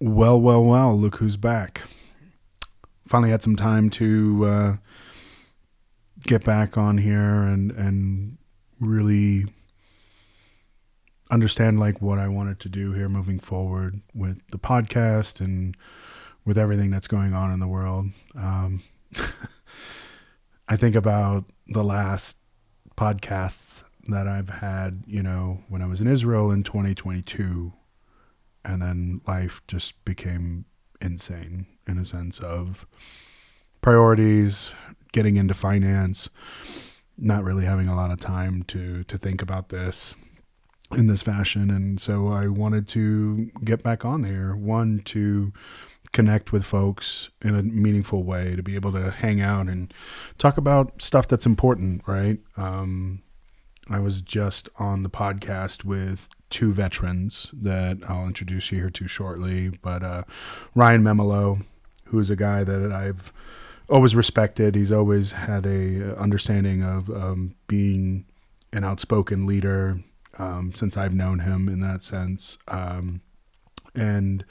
Well, look who's back. Finally had some time to get back on here and really understand like what I wanted to do here moving forward with the podcast and with everything that's going on in the world. I think about the last podcasts that I've had, when I was in Israel in 2022, and then life just became insane in a sense of priorities, getting into finance, not really having a lot of time to think about this in this fashion. And so I wanted to get back on here, one, to connect with folks in a meaningful way, to be able to hang out and talk about stuff that's important, right? I was just on the podcast with two veterans that I'll introduce you here to shortly, but Ryan Memolo, who is a guy that I've always respected. He's always had a understanding of being an outspoken leader since I've known him in that sense. And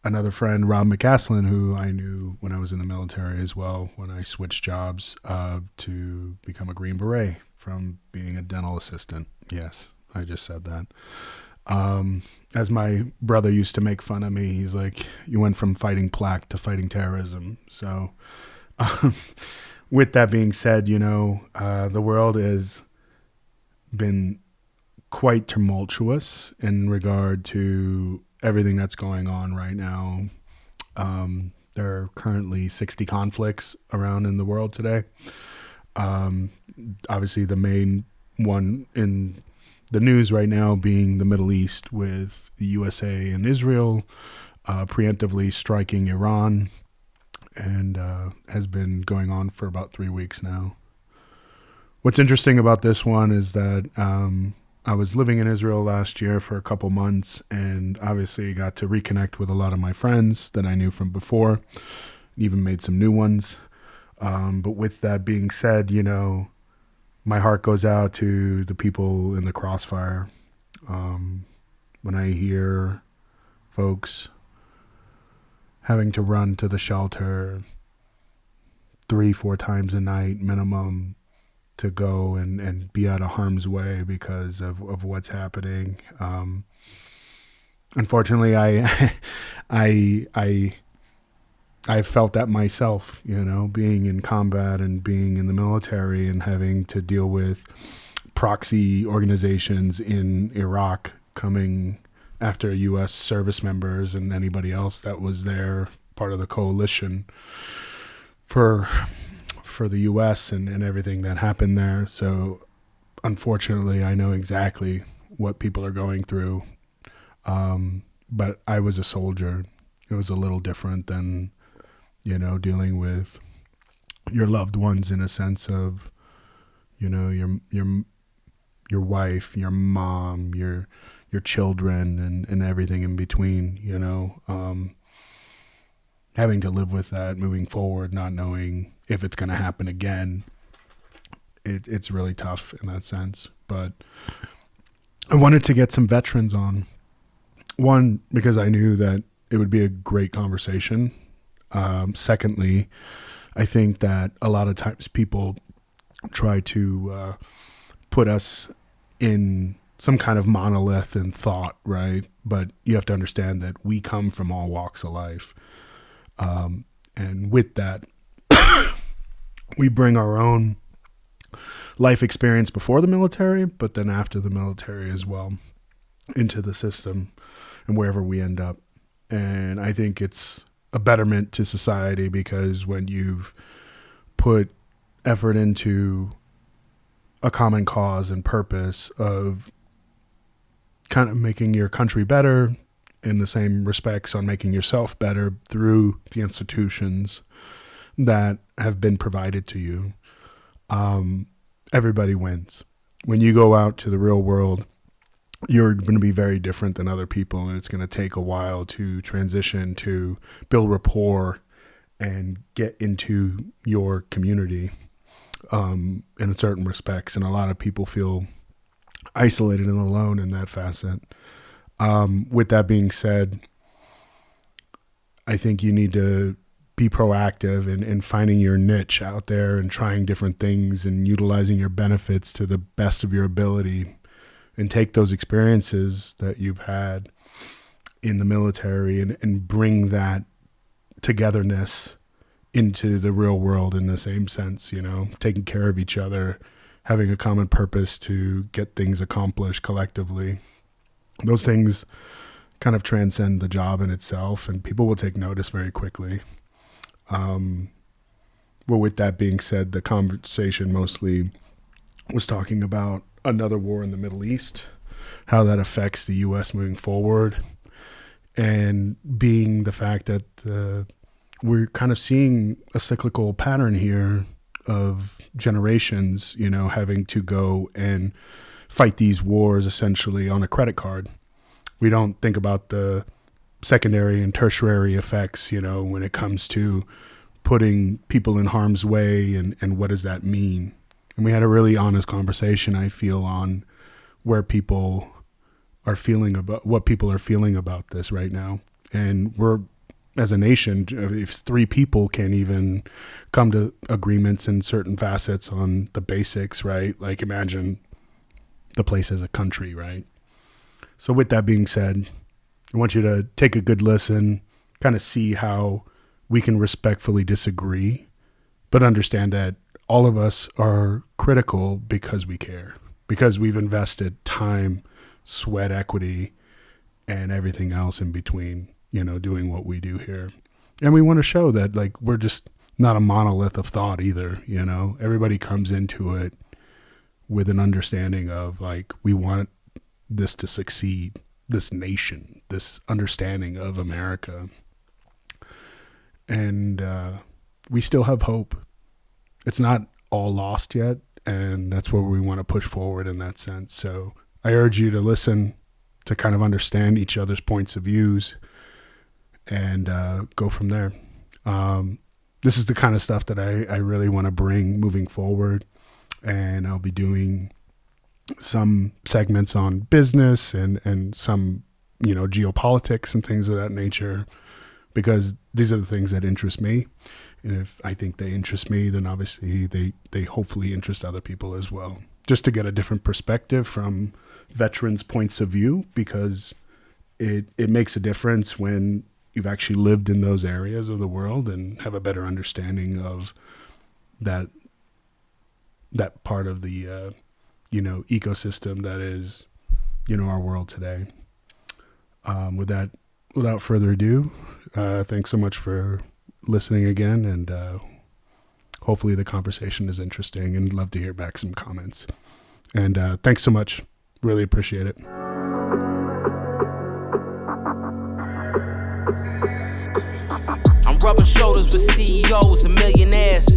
another friend, Rob McCaslin, who I knew when I was in the military as well, when I switched jobs to become a Green Beret from being a dental assistant. Yes, I just said that. As my brother used to make fun of me, he's like, you went from fighting plaque to fighting terrorism. So with that being said, the world has been quite tumultuous in regard to everything that's going on right now. There are currently 60 conflicts around in the world today. Obviously, the main one in the news right now being the Middle East, with the USA and Israel preemptively striking Iran, and has been going on for about 3 weeks now. What's interesting about this one is that I was living in Israel last year for a couple months, and obviously got to reconnect with a lot of my friends that I knew from before, even made some new ones. But with that being said, my heart goes out to the people in the crossfire. When I hear folks having to run to the shelter 3-4 times a night minimum to go and be out of harm's way because of what's happening. Unfortunately, I felt that myself, being in combat and being in the military and having to deal with proxy organizations in Iraq coming after U.S. service members and anybody else that was there, part of the coalition for the U.S. and everything that happened there. So unfortunately, I know exactly what people are going through. But I was a soldier. It was a little different than, dealing with your loved ones in a sense of, your wife, your mom, your children, and everything in between, having to live with that moving forward, not knowing if it's going to happen again. It's really tough in that sense. But I wanted to get some veterans on. One, because I knew that it would be a great conversation. Secondly, I think that a lot of times people try to put us in some kind of monolith in thought, right? But you have to understand that we come from all walks of life. And with that, we bring our own life experience before the military, but then after the military as well, into the system and wherever we end up. And I think it's a betterment to society, because when you've put effort into a common cause and purpose of kind of making your country better, in the same respects on making yourself better through the institutions that have been provided to you, everybody wins. When you go out to the real world, you're going to be very different than other people, and it's going to take a while to transition, to build rapport and get into your community in certain respects. And a lot of people feel isolated and alone in that facet. With that being said, I think you need to be proactive in finding your niche out there and trying different things and utilizing your benefits to the best of your ability, and take those experiences that you've had in the military and bring that togetherness into the real world in the same sense, taking care of each other, having a common purpose to get things accomplished collectively. Those things kind of transcend the job in itself, and people will take notice very quickly. Well, with that being said, the conversation mostly was talking about another war in the Middle East, how that affects the U.S. moving forward, and being the fact that we're kind of seeing a cyclical pattern here of generations, having to go and fight these wars essentially on a credit card. We don't think about the secondary and tertiary effects, when it comes to putting people in harm's way and what does that mean. And we had a really honest conversation, I feel, on where people are feeling about what people are feeling about this right now. And we're, as a nation, if three people can't even come to agreements in certain facets on the basics, right? Like, imagine the place as a country, right? So with that being said, I want you to take a good listen, kind of see how we can respectfully disagree, but understand that all of us are critical because we care, because we've invested time, sweat equity, and everything else in between, doing what we do here. And we want to show that, like, we're just not a monolith of thought either, Everybody comes into it with an understanding of, like, we want this to succeed, this nation, this understanding of America. And we still have hope. It's not all lost yet, and that's where we want to push forward in that sense. So I urge you to listen, to kind of understand each other's points of views, and go from there. This is the kind of stuff that I really want to bring moving forward, and I'll be doing some segments on business and some, geopolitics and things of that nature, because these are the things that interest me. And if I think they interest me, then obviously they hopefully interest other people as well, just to get a different perspective from veterans' points of view, because it makes a difference when you've actually lived in those areas of the world and have a better understanding of that part of the ecosystem that is, our world today. Without further ado, thanks so much for listening again, and hopefully the conversation is interesting, and love to hear back some comments. And thanks so much. Really appreciate it. I'm rubbing shoulders with CEOs and millionaires.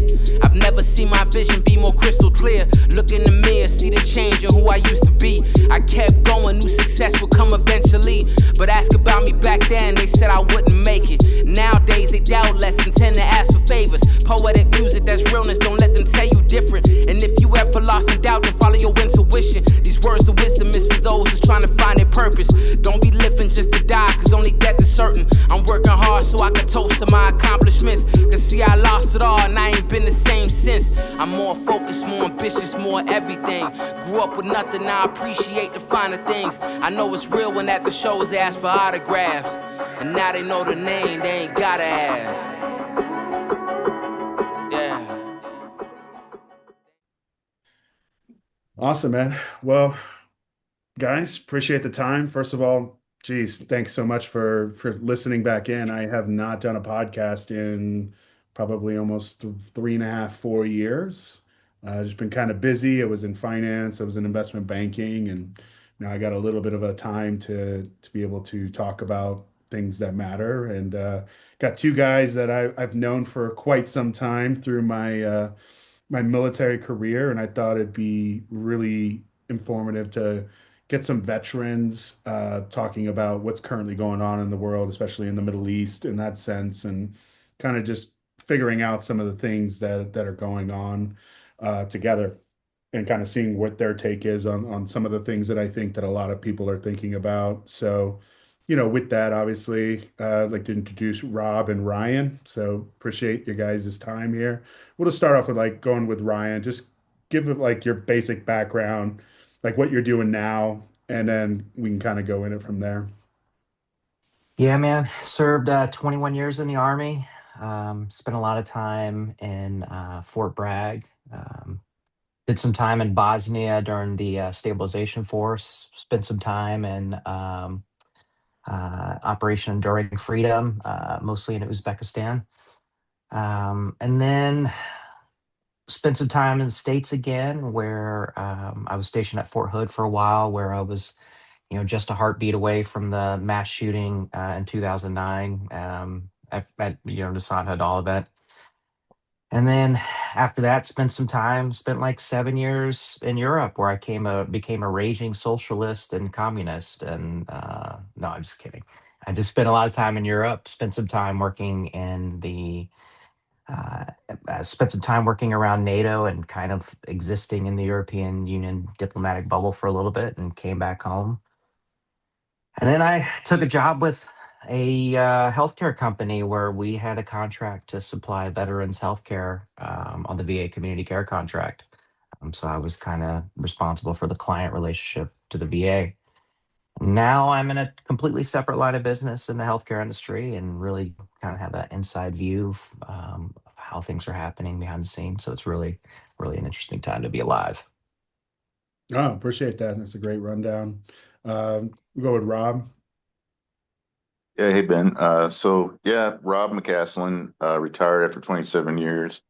I've never seen my vision be more crystal clear. Look in the mirror, see the change in who I used to be. I kept going, knew success would come eventually. But ask about me back then, they said I wouldn't make it. Nowadays they doubt less and tend to ask for favors. Poetic music, that's realness, don't let them tell you different. And if you ever lost in doubt, then follow your intuition. These words of wisdom is for those who's trying to find their purpose. Don't be living just to die, cause only death is certain. I'm working hard so I can toast to my accomplishments. Cause see, I lost it all and I ain't been the same since. I'm more focused, more ambitious, more everything. Grew up with nothing, now I appreciate the finer things. I know it's real when at the shows they ask for autographs. And now they know the name, they ain't gotta ask. Yeah. Awesome, man. Well, guys, appreciate the time. First of all, geez, thanks so much for listening back in. I have not done a podcast in probably almost 3.5, 4 years. Just been kind of busy. I was in finance, I was in investment banking, and now I got a little bit of a time to be able to talk about things that matter. And got two guys that I've known for quite some time through my military career, and I thought it'd be really informative to get some veterans talking about what's currently going on in the world, especially in the Middle East in that sense, and kind of just figuring out some of the things that are going on together, and kind of seeing what their take is on some of the things that I think that a lot of people are thinking about. So, with that, obviously, I'd like to introduce Rob and Ryan. So appreciate you guys' time here. We'll just start off with like going with Ryan. Just give it like your basic background, like what you're doing now, and then we can kind of go in it from there. Yeah, man. Served 21 years in the Army. Spent a lot of time in Fort Bragg. Did some time in Bosnia during the stabilization force. Spent some time in Operation Enduring Freedom, mostly in Uzbekistan. And then spent some time in the States again, where I was stationed at Fort Hood for a while, where I was just a heartbeat away from the mass shooting in 2009 at the Sanha Hall event. And then after that, spent like 7 years in Europe, where became a raging socialist and communist. And no, I'm just kidding. I just spent a lot of time in Europe. Spent some time working in the uh, spent some time working around NATO and kind of existing in the European Union diplomatic bubble for a little bit, and came back home. And then I took a job with a healthcare company where we had a contract to supply veterans healthcare on the VA community care contract. So I was kind of responsible for the client relationship to the VA. Now I'm in a completely separate line of business in the healthcare industry, and really kind of have an inside view of how things are happening behind the scenes. So it's really, really an interesting time to be alive. Oh, appreciate that. That's a great rundown. We'll go with Rob. Yeah, hey Ben. So yeah, Rob McCaslin, retired after 27 years.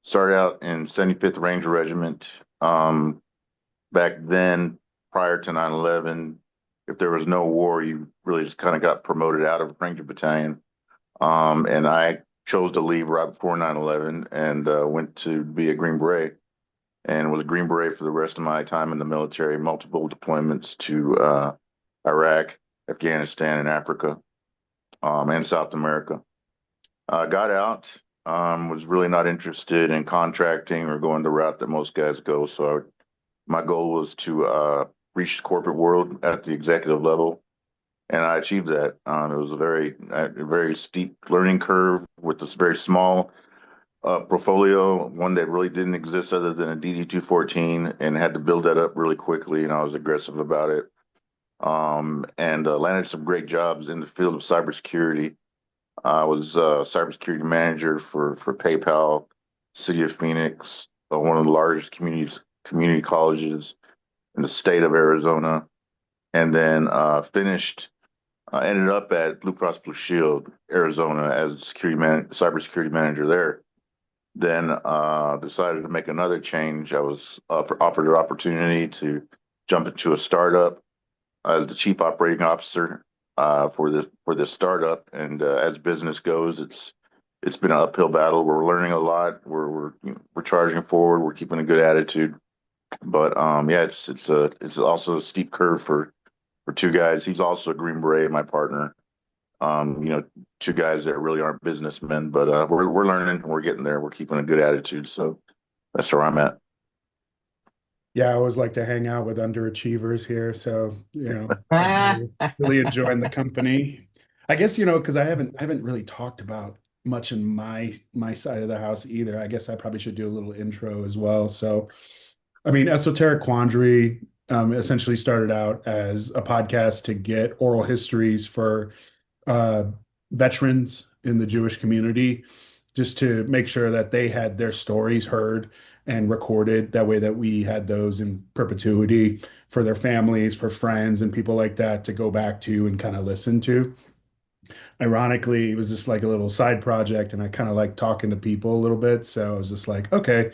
Started out in 75th Ranger Regiment. Back then, prior to 9/11, if there was no war, you really just kind of got promoted out of Ranger Battalion. And I chose to leave right before 9/11 and went to be a Green Beret, and was a Green Beret for the rest of my time in the military, multiple deployments to Iraq, Afghanistan, and Africa, and South America. Got out, was really not interested in contracting or going the route that most guys go. So my goal was to reach the corporate world at the executive level, and I achieved that. It was a very steep learning curve with this very small portfolio, one that really didn't exist other than a DD-214, and had to build that up really quickly. And I was aggressive about it, and landed some great jobs in the field of cybersecurity. I was cybersecurity manager for PayPal, City of Phoenix, one of the largest community colleges in the state of Arizona, and then ended up at Blue Cross Blue Shield, Arizona, as cybersecurity manager there. Then decided to make another change. I was offered an opportunity to jump into a startup as the chief operating officer for this startup. And as business goes, it's been an uphill battle. We're learning a lot. We're charging forward. We're keeping a good attitude. But yeah, it's also a steep curve for two guys. He's also a Green Beret, my partner. Two guys that really aren't businessmen, but we're learning. We're getting there. We're keeping a good attitude. So that's where I'm at. Yeah, I always like to hang out with underachievers here. So, I'm really enjoying the company. I guess, because I haven't really talked about much in my side of the house either. I guess I probably should do a little intro as well. So, I mean, Esoteric Quandary essentially started out as a podcast to get oral histories for uh, veterans in the Jewish community, just to make sure that they had their stories heard and recorded. That way, that we had those in perpetuity for their families, for friends, and people like that to go back to and kind of listen to. Ironically, it was just like a little side project, and I kind of like talking to people a little bit. So I was just like, okay,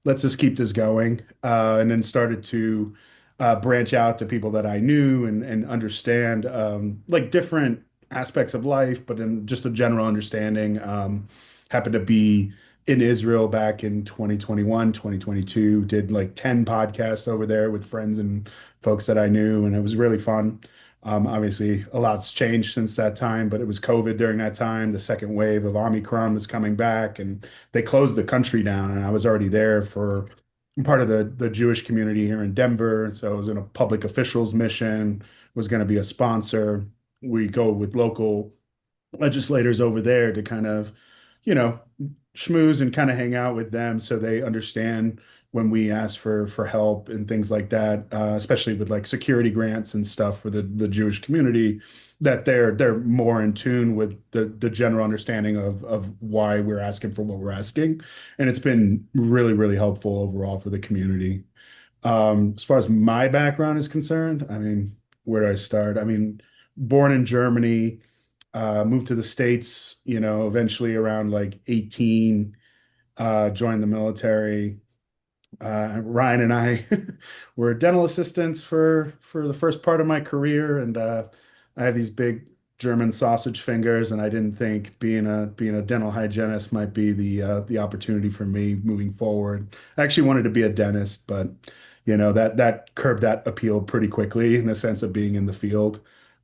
let's just keep this going. And then started to branch out to people that I knew and understand like different aspects of life, but in just a general understanding. Happened to be in Israel back in 2021, 2022, did like 10 podcasts over there with friends and folks that I knew, and it was really fun. Obviously, a lot's changed since that time, but it was COVID during that time. The second wave of Omicron was coming back, and they closed the country down. And I was already there for part of the Jewish community here in Denver. So I was in a public officials mission, was going to be a sponsor. we go with local legislators over there to kind of, you know, schmooze and kind of hang out with them so they understand when we ask for help and things like that, especially with like security grants and stuff for the Jewish community, that they're more in tune with the general understanding of why we're asking for what we're asking. And it's been really, really helpful overall for the community. As far as my background is concerned, I mean, where do I start? I mean, born in Germany, moved to the States, eventually around like 18, joined the military. Ryan and I were dental assistants for the first part of my career, and I have these big German sausage fingers, and I didn't think being a dental hygienist might be the opportunity for me moving forward. I actually wanted to be a dentist, but that curbed that appeal pretty quickly in the sense of being in the field.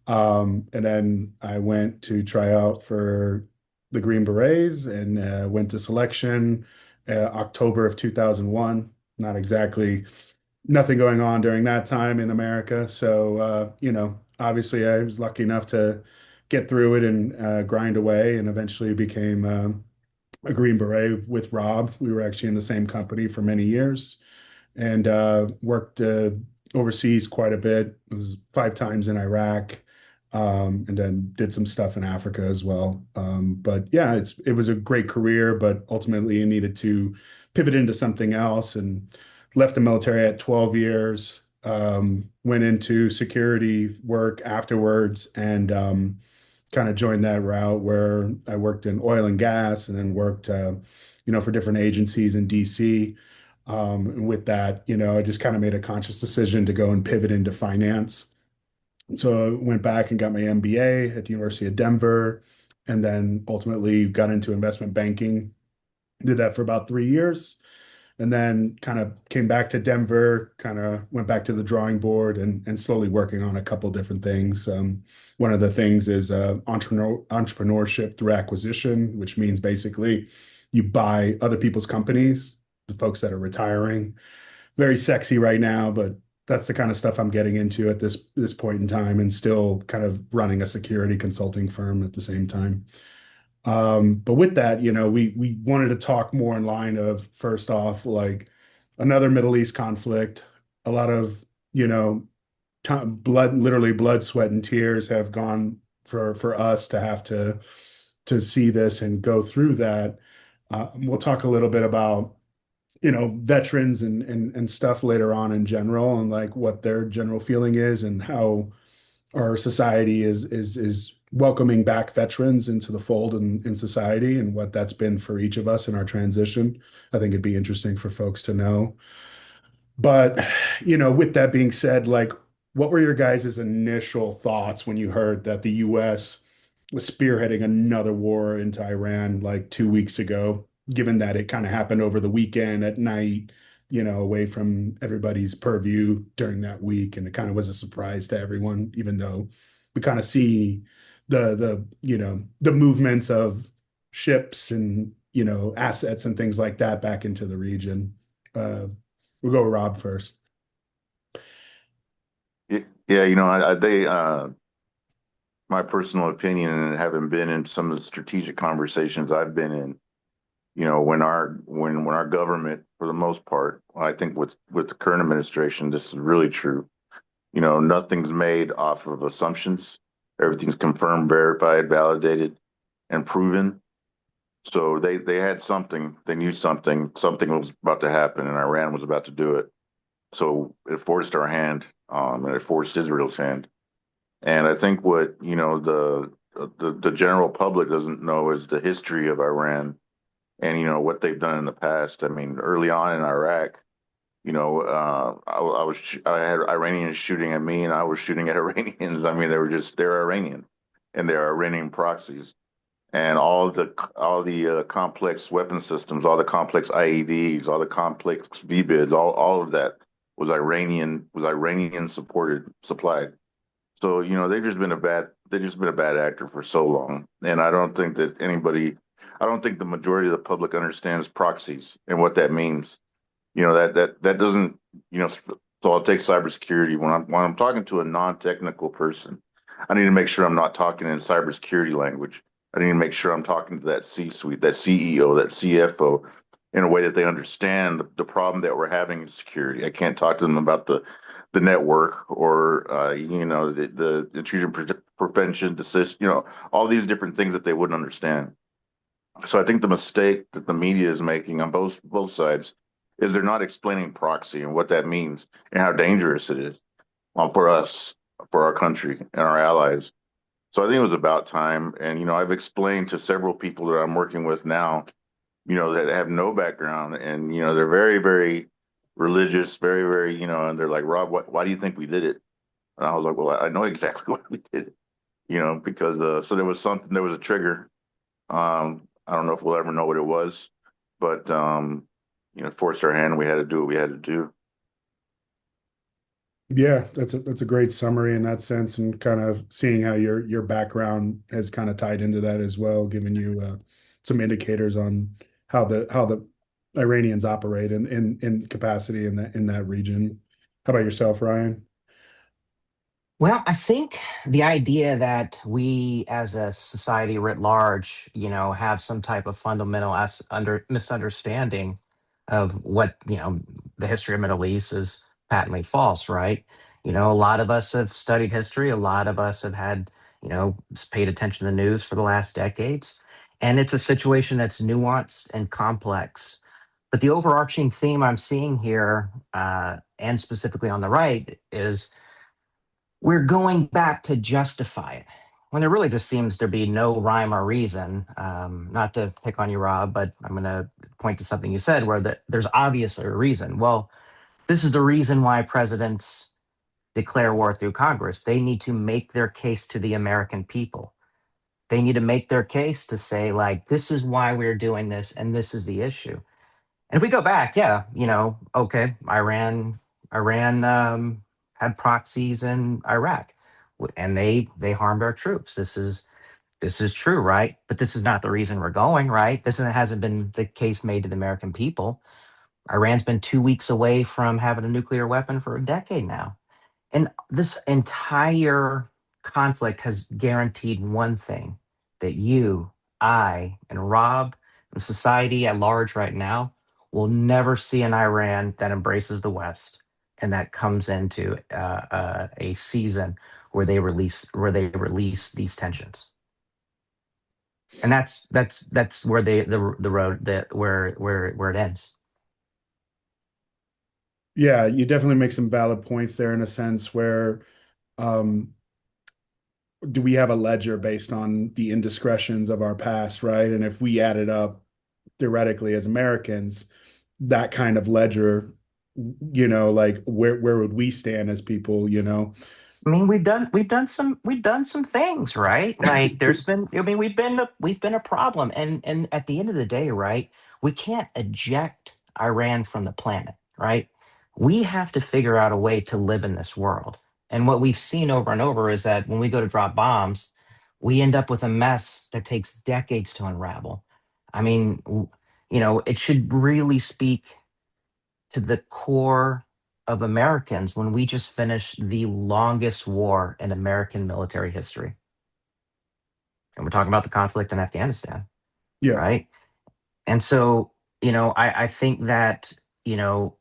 And then I went to try out for the Green Berets and went to selection October of 2001. Not exactly nothing going on during that time in America. So, obviously I was lucky enough to get through it and grind away and eventually became a Green Beret with Rob. We were actually in the same company for many years and worked overseas quite a bit. Was 5 times in Iraq, and then did some stuff in Africa as well. But yeah, it was a great career, but ultimately I needed to pivot into something else and left the military at 12 years. Went into security work afterwards and kind of joined that route where I worked in oil and gas and then worked, for different agencies in DC. And with that, I just kind of made a conscious decision to go and pivot into finance. So I went back and got my MBA at the University of Denver, and then ultimately got into investment banking. Did that for about 3 years, and then kind of came back to Denver, kind of went back to the drawing board and slowly working on a couple different things. One of the things is entrepreneurship through acquisition, which means basically you buy other people's companies, the folks that are retiring. Very sexy right now, but that's the kind of stuff I'm getting into at this point in time, and still kind of running a security consulting firm at the same time. But with that, we wanted to talk more in line of first off, like another Middle East conflict, a lot of, blood, literally blood, sweat, and tears have gone for us to have to see this and go through that. We'll talk a little bit about, veterans and stuff later on in general, and like what their general feeling is and how our society is welcoming back veterans into the fold in society and what that's been for each of us in our transition. I think it'd be interesting for folks to know. But, with that being said, like, what were your guys' initial thoughts when you heard that the US was spearheading another war into Iran like 2 weeks ago, given that it kind of happened over the weekend at night, away from everybody's purview during that week, and it kind of was a surprise to everyone, even though we kind of see the movements of ships and assets and things like that back into the region. We'll go with Rob first. Yeah, my personal opinion, and having been in some of the strategic conversations I've been in, when our government, for the most part, I think with the current administration, this is really true. Nothing's made off of assumptions. Everything's confirmed, verified, validated, and proven. So they had something, they knew something was about to happen, and Iran was about to do it. So it forced our hand, and it forced Israel's hand. And I think what the general public doesn't know is the history of Iran and what they've done in the past. I mean, early on in Iraq, I had Iranians shooting at me, and I was shooting at Iranians. I mean, they're Iranian, and they're Iranian proxies, and all the complex weapon systems, all the complex IEDs, all the complex VBIDs, all of that was Iranian supplied. So they've just been a bad actor for so long, and I don't think the majority of the public understands proxies and what that means. That doesn't. So I'll take cybersecurity when I'm talking to a non-technical person. I need to make sure I'm not talking in cybersecurity language. I need to make sure I'm talking to that C-suite, that CEO, that CFO in a way that they understand the problem that we're having in security. I can't talk to them about the network or the intrusion prevention, all these different things that they wouldn't understand. So I think the mistake that the media is making on both sides is they're not explaining proxy and what that means and how dangerous it is for us, for our country and our allies. So I think it was about time. And, I've explained to several people that I'm working with now, that have no background and, they're very, very religious, very, very, and they're like, Rob, why do you think we did it? And I was like, well, I know exactly why we did it, because so there was a trigger. I don't know if we'll ever know what it was, but, forced our hand. We had to do what we had to do. Yeah, that's a great summary in that sense, and kind of seeing how your background has kind of tied into that as well, giving you some indicators on how the Iranians operate in capacity in that region. How about yourself, Ryan? Well, I think the idea that we as a society writ large, have some type of fundamental misunderstanding of what, the history of Middle East is patently false, right? A lot of us have studied history, a lot of us have had, paid attention to the news for the last decades, and it's a situation that's nuanced and complex. But the overarching theme I'm seeing here, and specifically on the right, is we're going back to justify it when there really just seems to be no rhyme or reason. Not to pick on you, Rob, but I'm going to point to something you said where there's obviously a reason. Well, this is the reason why presidents declare war through Congress. They need to make their case to the American people. They need to make their case to say, like, this is why we're doing this, and this is the issue. And if we go back, yeah, okay, Iran had proxies in Iraq, and they harmed our troops. This is true, right? But this is not the reason we're going, right? This hasn't been the case made to the American people. Iran's been 2 weeks away from having a nuclear weapon for a decade now. And this entire conflict has guaranteed one thing, that you, I, and Rob, and society at large right now will never see an Iran that embraces the West and that comes into a season where they release these tensions. And that's where the road that where it ends. Yeah, you definitely make some valid points there in a sense where um, do we have a ledger based on the indiscretions of our past, right? And if we add it up theoretically as Americans, that kind of ledger, like where would we stand as people? I mean, we've done some things, right? Like there's been, I mean, we've been a problem, and at the end of the day, right? We can't eject Iran from the planet, right? We have to figure out a way to live in this world. And what we've seen over and over is that when we go to drop bombs, we end up with a mess that takes decades to unravel. I mean, it should really speak to the core of Americans when we just finished the longest war in American military history. And we're talking about the conflict in Afghanistan, Yeah. right? And so, I think that,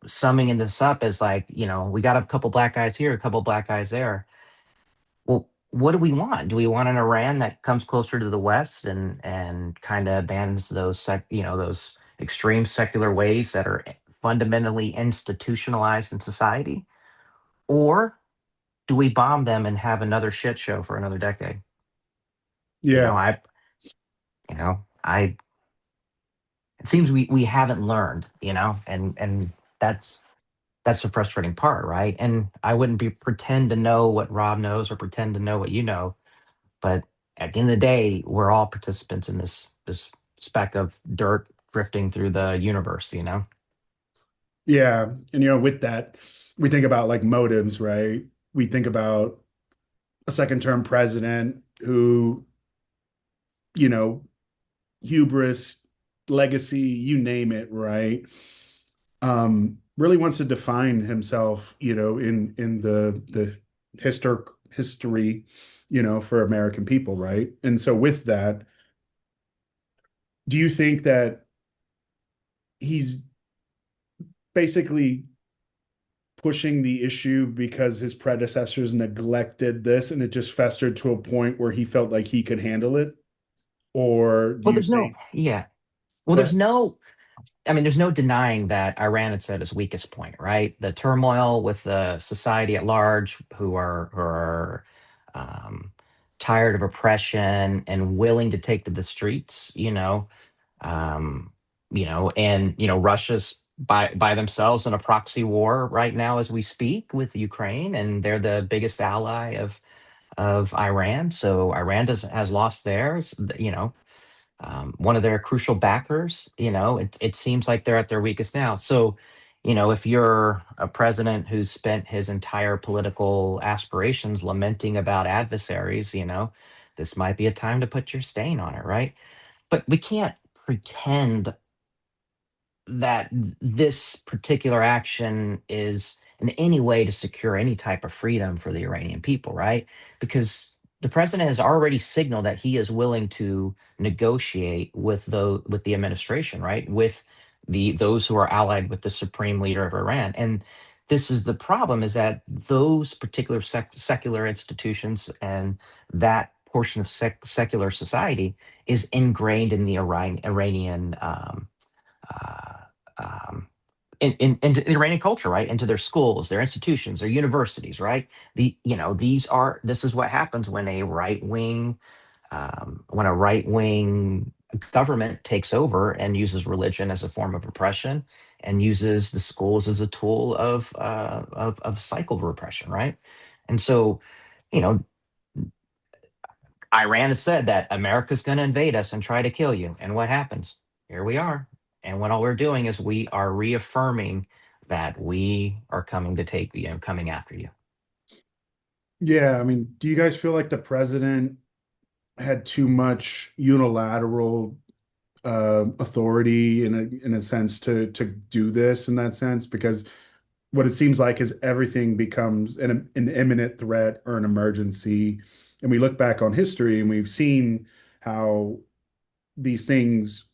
summing this up is like, we got a couple black guys here, a couple black guys there. Well, what do we want? Do we want an Iran that comes closer to the West and kind of abandons those extreme secular ways that are fundamentally institutionalized in society? Or do we bomb them and have another shit show for another decade? You know, Yeah. I, I. It seems we haven't learned, and that's the frustrating part, right? And I wouldn't be pretend to know what Rob knows or pretend to know what you know, but at the end of the day, we're all participants in this speck of dirt drifting through the universe. Yeah. And with that, we think about like motives, right? We think about a second term president who, you know, hubris, legacy, you name it, right? Really wants to define himself, in the history, for American people, right? And so with that, do you think that he's basically pushing the issue because his predecessors neglected this and it just festered to a point where he felt like he could handle it? Or do Well, you there's no, think, yeah. Well, go there's ahead. no, I mean, there's no denying that Iran is at its weakest point, right? The turmoil with the society at large, who are um, tired of oppression and willing to take to the streets, um, and Russia's by themselves in a proxy war right now as we speak with Ukraine, and they're the biggest ally of Iran. So Iran has lost theirs, one of their crucial backers. It seems like they're at their weakest now. So, if you're a president who's spent his entire political aspirations lamenting about adversaries, this might be a time to put your stain on it, right? But we can't pretend that this particular action is in any way to secure any type of freedom for the Iranian people, right? Because the president has already signaled that he is willing to negotiate with the administration, right? With those who are allied with the supreme leader of Iran. And this is the problem, is that those particular secular institutions and that portion of secular society is ingrained in the Iranian uh, um, into the Iranian culture, right? Into their schools, their institutions, their universities, right? This is what happens when a right wing government takes over and uses religion as a form of oppression and uses the schools as a tool of cycle of repression, right? And so, you know, Iran has said that America's going to invade us and try to kill you. And what happens? Here we are. And what all we're doing is we are reaffirming that we are coming to take, coming after you. Yeah, I mean, do you guys feel like the president had too much unilateral authority in a sense to do this in that sense? Because what it seems like is everything becomes an imminent threat or an emergency. And we look back on history and we've seen how these things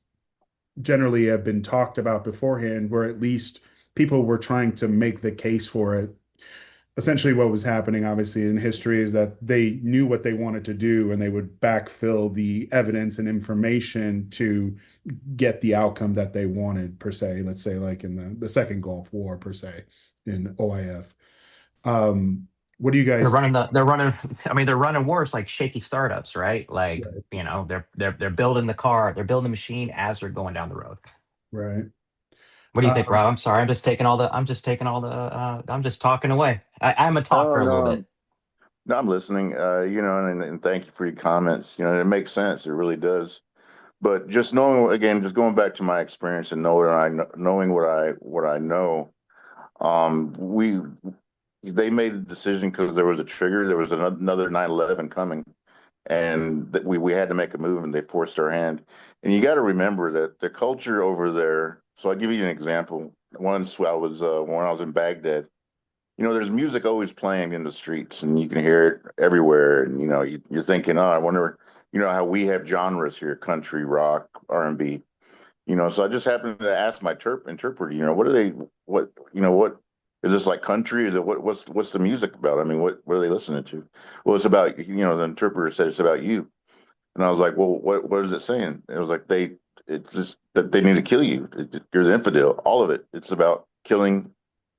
generally have been talked about beforehand, where at least people were trying to make the case for it. Essentially, what was happening, obviously, in history is that they knew what they wanted to do and they would backfill the evidence and information to get the outcome that they wanted, per se. Let's say, like in the Second Gulf War, per se, in OIF. What do you They're guys running think? they're running, I mean, they're running wars like shaky startups, right? Like, Right. they're building the car, they're building the machine as they're going down the road. Right. What do you think, Um, Rob? I'm sorry. I'm just talking away. I'm a Oh talker a little bit. no, no, I'm listening. And thank you for your comments. It makes sense. It really does. But just knowing, again, just going back to my experience and knowing what I know, we they made the decision because there was a trigger. There was another 9/11 coming, and that we had to make a move, and they forced our hand. And you got to remember that the culture over there. So I'll give you an example. Once when I was in Baghdad, there's music always playing in the streets, and you can hear it everywhere. And you're thinking, oh, I wonder, how we have genres here: country, rock, R&B. So I just happened to ask my interpreter, what are they, what is this, like country? Is it what's the music about? I mean, what are they listening to? Well, it's about, the interpreter said it's about you. And I was like, well, what is it saying? It was like, it's just that they need to kill you. You're the infidel. All of it. It's about killing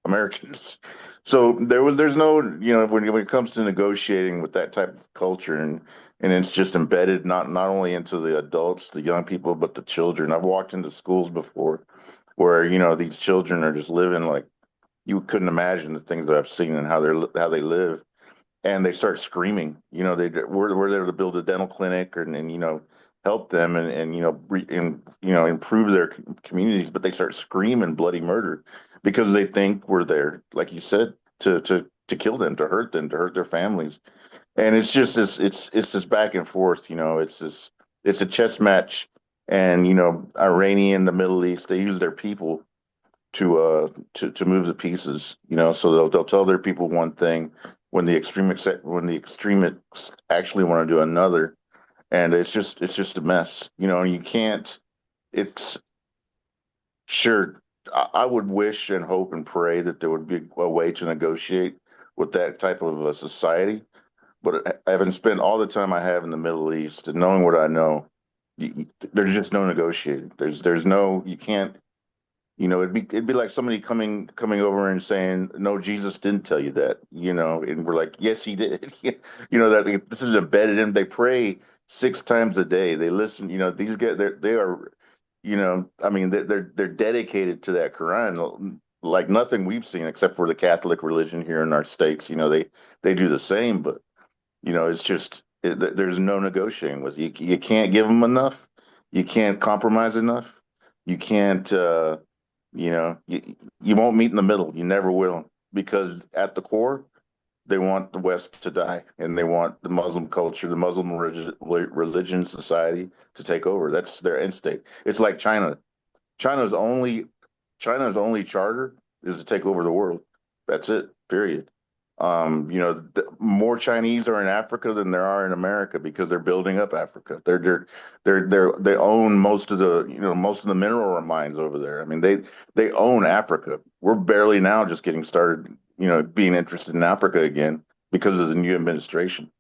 Americans. So there's no, when it comes to negotiating with that type of culture, and it's just embedded not only into the adults, the young people, but the children. I've walked into schools before where, these children are just living like you couldn't imagine the things that I've seen and how they live, and they start screaming. We're there to build a dental clinic and help them and improve their communities, but they start screaming bloody murder because they think we're there, like you said, to kill them, to hurt them, to hurt their families. And it's just this back and forth. It's a chess match. And Iranian, the Middle East, they use their people to move the pieces. So they'll tell their people one thing when the extremists actually want to do another, and it's just a mess. And you can't. It's sure. I would wish and hope and pray that there would be a way to negotiate with that type of a society. But having spent all the time I have in the Middle East and knowing what I know, there's just no negotiating. There's no you can't. It'd be like somebody coming over and saying, "No, Jesus didn't tell you that." And we're like, "Yes, he did." That this is embedded in. They pray 6 times a day. They listen. These guys, they are, I mean, they're dedicated to that Quran like nothing we've seen except for the Catholic religion here in our states. They do the same, but it's just there's no negotiating with you. You can't give them enough. You can't compromise enough. You can't. You won't meet in the middle. You never will, because at the core, they want the West to die, and they want the Muslim culture, the Muslim religion society to take over. That's their end state. It's like China. China's only China's only charter is to take over the world. That's it. Period. More Chinese are in Africa than there are in America because they're building up Africa. They own most of the mineral mines over there. I mean, they own Africa. We're barely now just getting started, being interested in Africa again because of the new administration.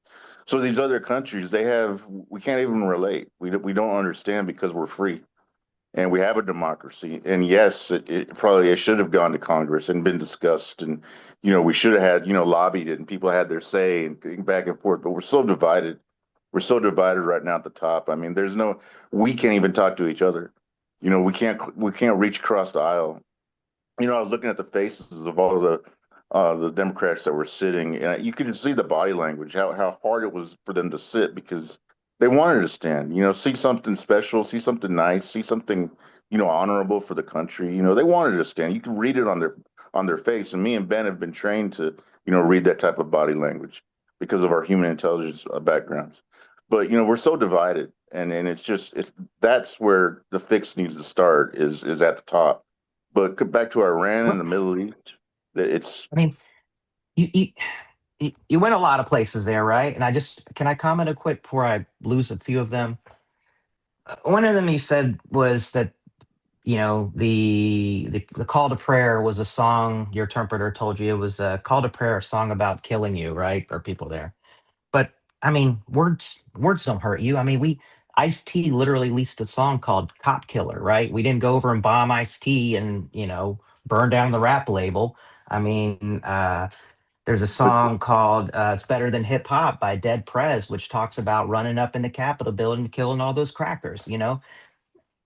So these other countries, we can't even relate. We don't understand because we're free and we have a democracy. And yes, it should have gone to Congress and been discussed, and we should have had lobbied it, and people had their say and going back and forth. But we're so divided. We're so divided right now at the top. I mean, we can't even talk to each other. We can't reach across the aisle. I was looking at the faces of all the Democrats that were sitting, and you could see the body language, how hard it was for them to sit because they wanted to stand. See something special, see something nice, see something honorable for the country. They wanted to stand. You can read it on their face. And me and Ben have been trained to read that type of body language because of our human intelligence backgrounds. But we're so divided, and that's where the fix needs to start is at the top. But back to Iran and Well, the Middle East, it's I mean, you, you you went a lot of places there, right? And can I comment a quick before I lose a few of them? One of them you said was that the call to prayer was a song. Your interpreter told you it was a call to prayer, a song about killing you, right? Or people there. But I mean, words don't hurt you. I mean, we Ice T literally released a song called "Cop Killer," right? We didn't go over and bomb Ice T and burn down the rap label. I mean, there's a but song called "It's Better Than Hip Hop" by Dead Prez, which talks about running up in the Capitol building, and killing all those crackers.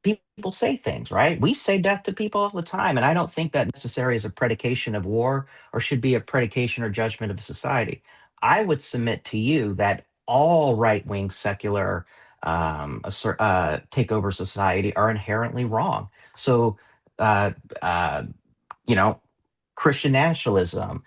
People say things, right? We say death to people all the time, and I don't think that necessarily is a predication of war or should be a predication or judgment of society. I would submit to you that all right-wing secular take over society are inherently wrong. So, uh, uh, you know, Christian nationalism,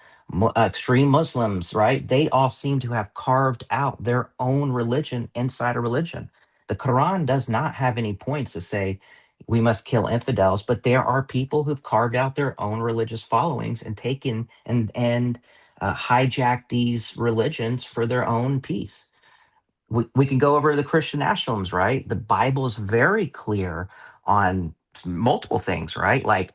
extreme Muslims, right? They all seem to have carved out their own religion inside a religion. The Quran does not have any points to say we must kill infidels, but there are people who've carved out their own religious followings and taken and hijacked these religions for their own peace. We can go over the Christian nationalisms, right? The Bible is very clear on multiple things, right? Like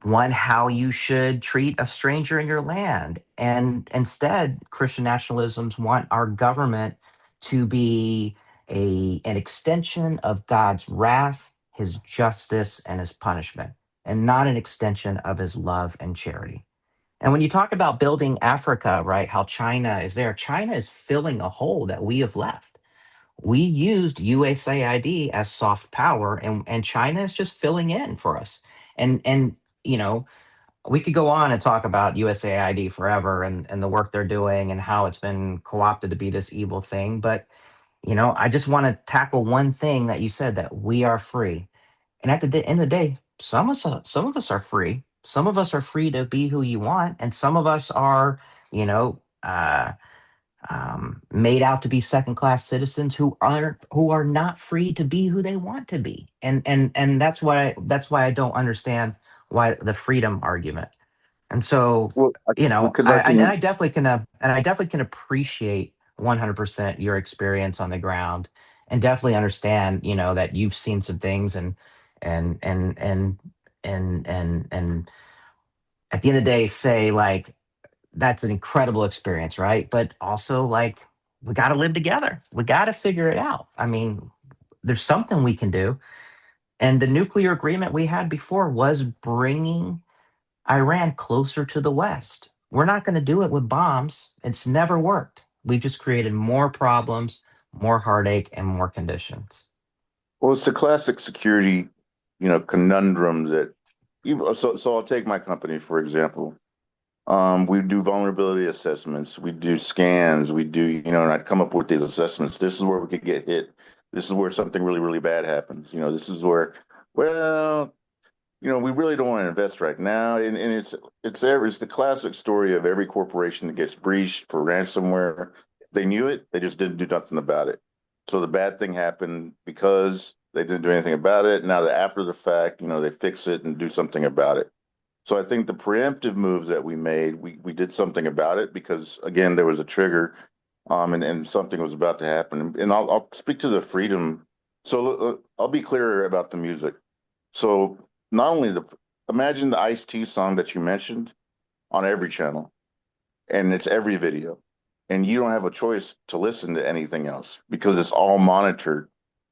one, how you should treat a stranger in your land. And instead, Christian nationalisms want our government to be an extension of God's wrath, his justice, and his punishment, and not an extension of his love and charity. And when you talk about building Africa, right, how China is there, China is filling a hole that we have left. We used USAID as soft power, and China is just filling in for us. And you know, we could go on and talk about USAID forever and the work they're doing and how it's been co-opted to be this evil thing. But, I just want to tackle one thing that you said, that we are free. And at the end of the day, some of us are free. Some of us are free to be who you want. And some of us are, you know, uh, made out to be second class citizens who are not free to be who they want to be. And that's why I don't understand why the freedom argument. And so, Well, because I and can. I definitely can appreciate 100% your experience on the ground, and definitely understand, that you've seen some things, and and and and at the end of the day, say, like, that's an incredible experience, right? But also, like, we got to live together. We got to figure it out. I mean, there's something we can do. And the nuclear agreement we had before was bringing Iran closer to the West. We're not going to do it with bombs. It's never worked. We've just created more problems, more heartache, and more conditions. Well, it's the classic security, conundrum that even so I'll take my company, for example. We do vulnerability assessments, we do scans, we do, and I'd come up with these assessments. This is where we could get hit. This is where something really, really bad happens. This is where, well, we really don't want to invest right now. And it's the classic story of every corporation that gets breached for ransomware. They knew it, they just didn't do nothing about it. So the bad thing happened because they didn't do anything about it. Now that after the fact, they fix it and do something about it. So I think the preemptive moves that we made, we did something about it because again, there was a trigger, and something was about to happen. And I'll speak to the freedom. So I'll be clearer about the music. So not only imagine the Ice-T song that you mentioned on every channel, and it's every video, and you don't have a choice to listen to anything else because it's all monitored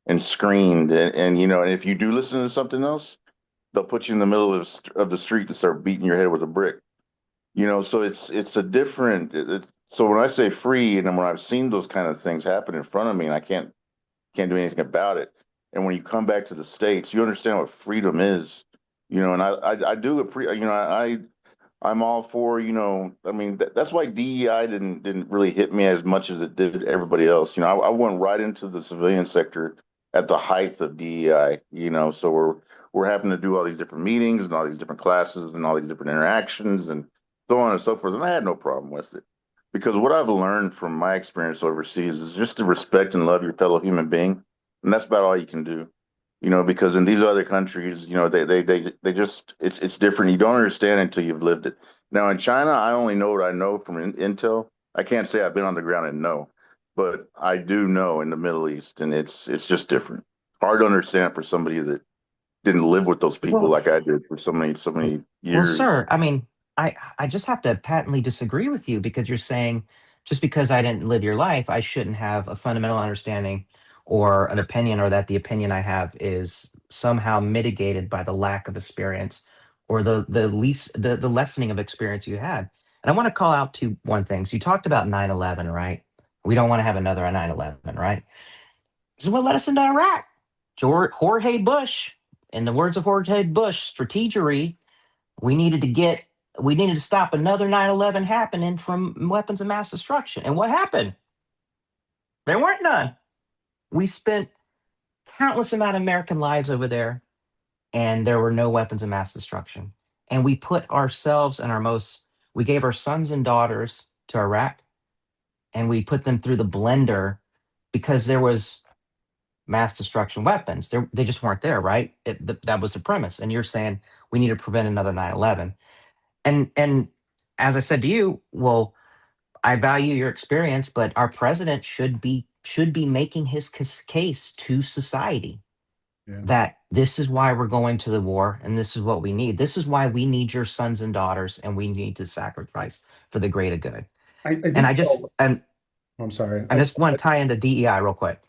and screened, and if you do listen to something else, they'll put you in the middle of the street and start beating your head with a brick. So it's a different. So when I say free, and then when I've seen those kind of things happen in front of me, and I can't do anything about it, and when you come back to the States, you understand what freedom is. And I do appreciate. I'm all for. I mean that's why DEI didn't really hit me as much as it did everybody else. I went right into the civilian sector at the height of DEI. So we're having to do all these different meetings and all these different classes and all these different interactions and so on and so forth. And I had no problem with it because what I've learned from my experience overseas is just to respect and love your fellow human being. And that's about all you can do, because in these other countries, they just, it's different. You don't understand until you've lived it. Now in China, I only know what I know from intel. I can't say I've been on the ground and know, but I do know in the Middle East, and it's just different. Hard to understand for somebody that didn't live with those people Well, like I did for so many Well, years. sir, I mean, I just have to patently disagree with you, because you're saying just because I didn't live your life, I shouldn't have a fundamental understanding or an opinion, or that the opinion I have is somehow mitigated by the lack of experience, or the lessening of experience you had. And I want to call out to one thing. So you talked about 9/11, right? We don't want to have another 9/11, right? This is what led us into Iraq. Jorge Bush, in the words of Jorge Bush, strategery, we needed to get we needed to stop another 9/11 happening from weapons of mass destruction. And what happened? There weren't none. We spent countless amount of American lives over there, and there were no weapons of mass destruction. And we put ourselves and we gave our sons and daughters to Iraq, and we put them through the blender because there was mass destruction weapons. They just weren't there, right? That was the premise. And you're saying we need to prevent another 9/11. And as I said to you, well, I value your experience, but our president should be making his case to society Yeah. that this is why we're going to the war, and this is what we need. This is why we need your sons and daughters, and we need to sacrifice for the greater good. I And think, I just and I'm sorry. I just want to tie into DEI real quick.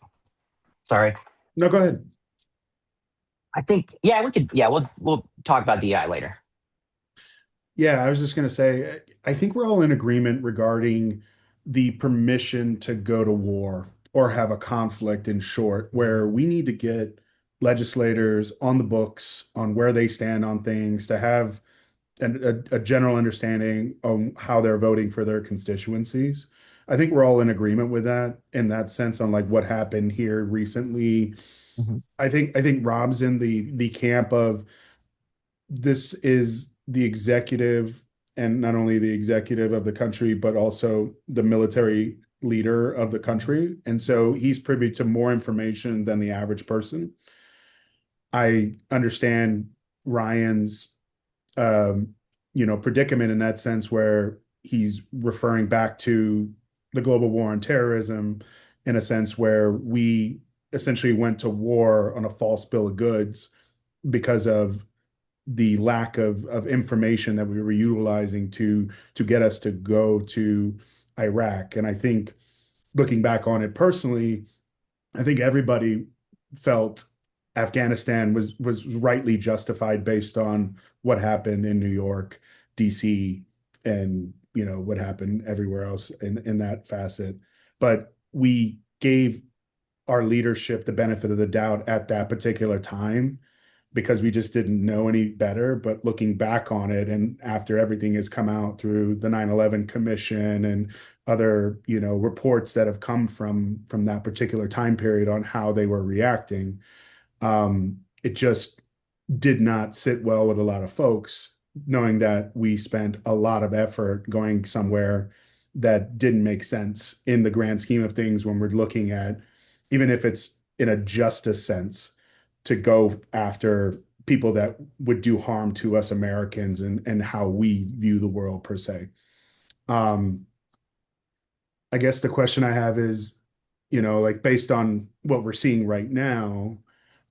Sorry. No, go ahead. I think, yeah, we could, yeah, we'll talk about DEI later. Yeah, I was just going to say, I think we're all in agreement regarding the permission to go to war or have a conflict, in short, where we need to get legislators on the books on where they stand on things, to have a general understanding on how they're voting for their constituencies. I think we're all in agreement with that, in that sense, on like what happened here recently. Mhm. I think Rob's in the camp of, this is the executive, and not only the executive of the country, but also the military leader of the country. And so he's privy to more information than the average person. I understand Ryan's um, predicament in that sense, where he's referring back to the global war on terrorism in a sense where we essentially went to war on a false bill of goods because of the lack of information that we were utilizing to get us to go to Iraq. And I think looking back on it personally, I think everybody felt Afghanistan was rightly justified based on what happened in New York, DC, and what happened everywhere else in that facet. But we gave our leadership the benefit of the doubt at that particular time because we just didn't know any better. But looking back on it, and after everything has come out through the 9/11 Commission and other, reports that have come from that particular time period on how they were reacting, it just did not sit well with a lot of folks, knowing that we spent a lot of effort going somewhere that didn't make sense in the grand scheme of things when we're looking at, even if it's in a justice sense, to go after people that would do harm to us Americans and how we view the world per se. Um, I guess the question I have is, like based on what we're seeing right now,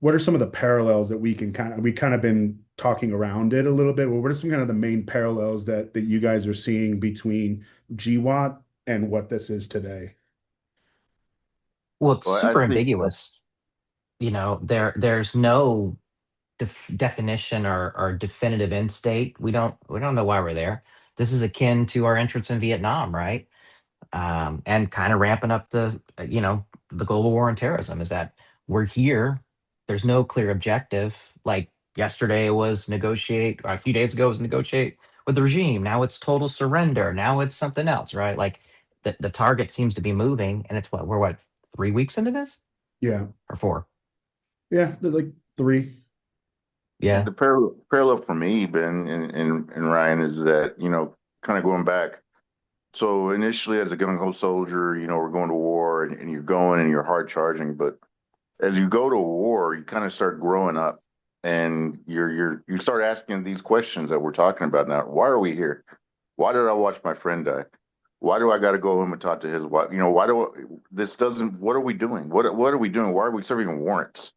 what are some of the parallels that we kind of been talking around it a little bit. Well, what are some kind of the main parallels that you guys are seeing between GWAT and what this is today? Well, it's Well, I super think ambiguous. There's no definition or definitive end state. We don't know why we're there. This is akin to our entrance in Vietnam, right? And kind of ramping up the global war on terrorism. Is that we're here? There's no clear objective. Like yesterday was negotiate, or a few days ago was negotiate with the regime. Now it's total surrender. Now it's something else, right? Like the target seems to be moving, and it's we're 3 weeks into this Yeah. or 4? Yeah, they're like three. Yeah. the parallel for me, Ben and Ryan, is that, kind of going back. So initially, as a gung ho soldier, we're going to war, and you're going and you're hard charging. But as you go to war, you kind of start growing up, and you start asking these questions that we're talking about now. Why are we here? Why did I watch my friend die? Why do I got to go home and talk to his wife? Why do this doesn't? What are we doing? What are we doing? Why are we serving warrants?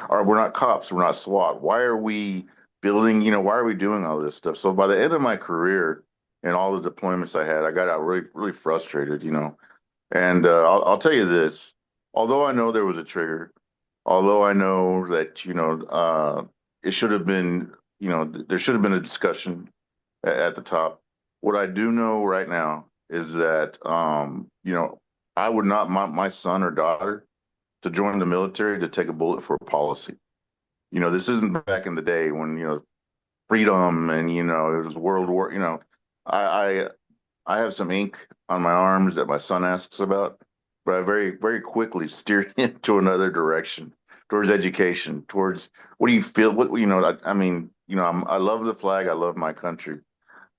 Or we're not cops. We're not SWAT. Why are we building? Why are we doing all this stuff? So by the end of my career and all the deployments I had, I got out really, really frustrated. And I'll tell you this: although I know there was a trigger, although I know that it should have been, there should have been a discussion at the top. What I do know right now is that, I would not want my son or daughter to join the military to take a bullet for a policy. This isn't back in the day when, freedom and, it was World War. I, I have some ink on my arms that my son asks about, but I very, very quickly steered him to another direction, towards education, towards what do you feel? I mean, I love the flag. I love my country.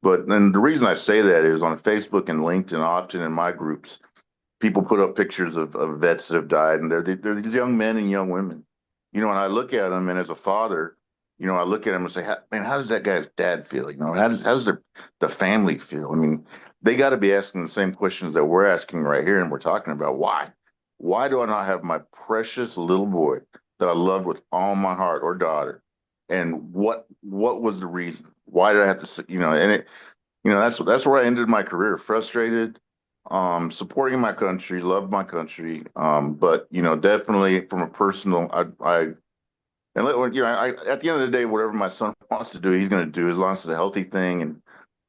But then the reason I say that is on Facebook and LinkedIn, often in my groups, people put up pictures of vets that have died, and they're these young men and young women. And I look at them, and as a father, I look at them and say, man, how does that guy's dad feel? How does the family feel? I mean, they got to be asking the same questions that we're asking right here, and we're talking about why. Why do I not have my precious little boy that I love with all my heart, or daughter? And what was the reason? Why did I have to, and it, that's where I ended my career, frustrated, supporting my country, love my country, but definitely from a personal, at the end of the day, whatever my son wants to do, he's going to do as long as it's a healthy thing.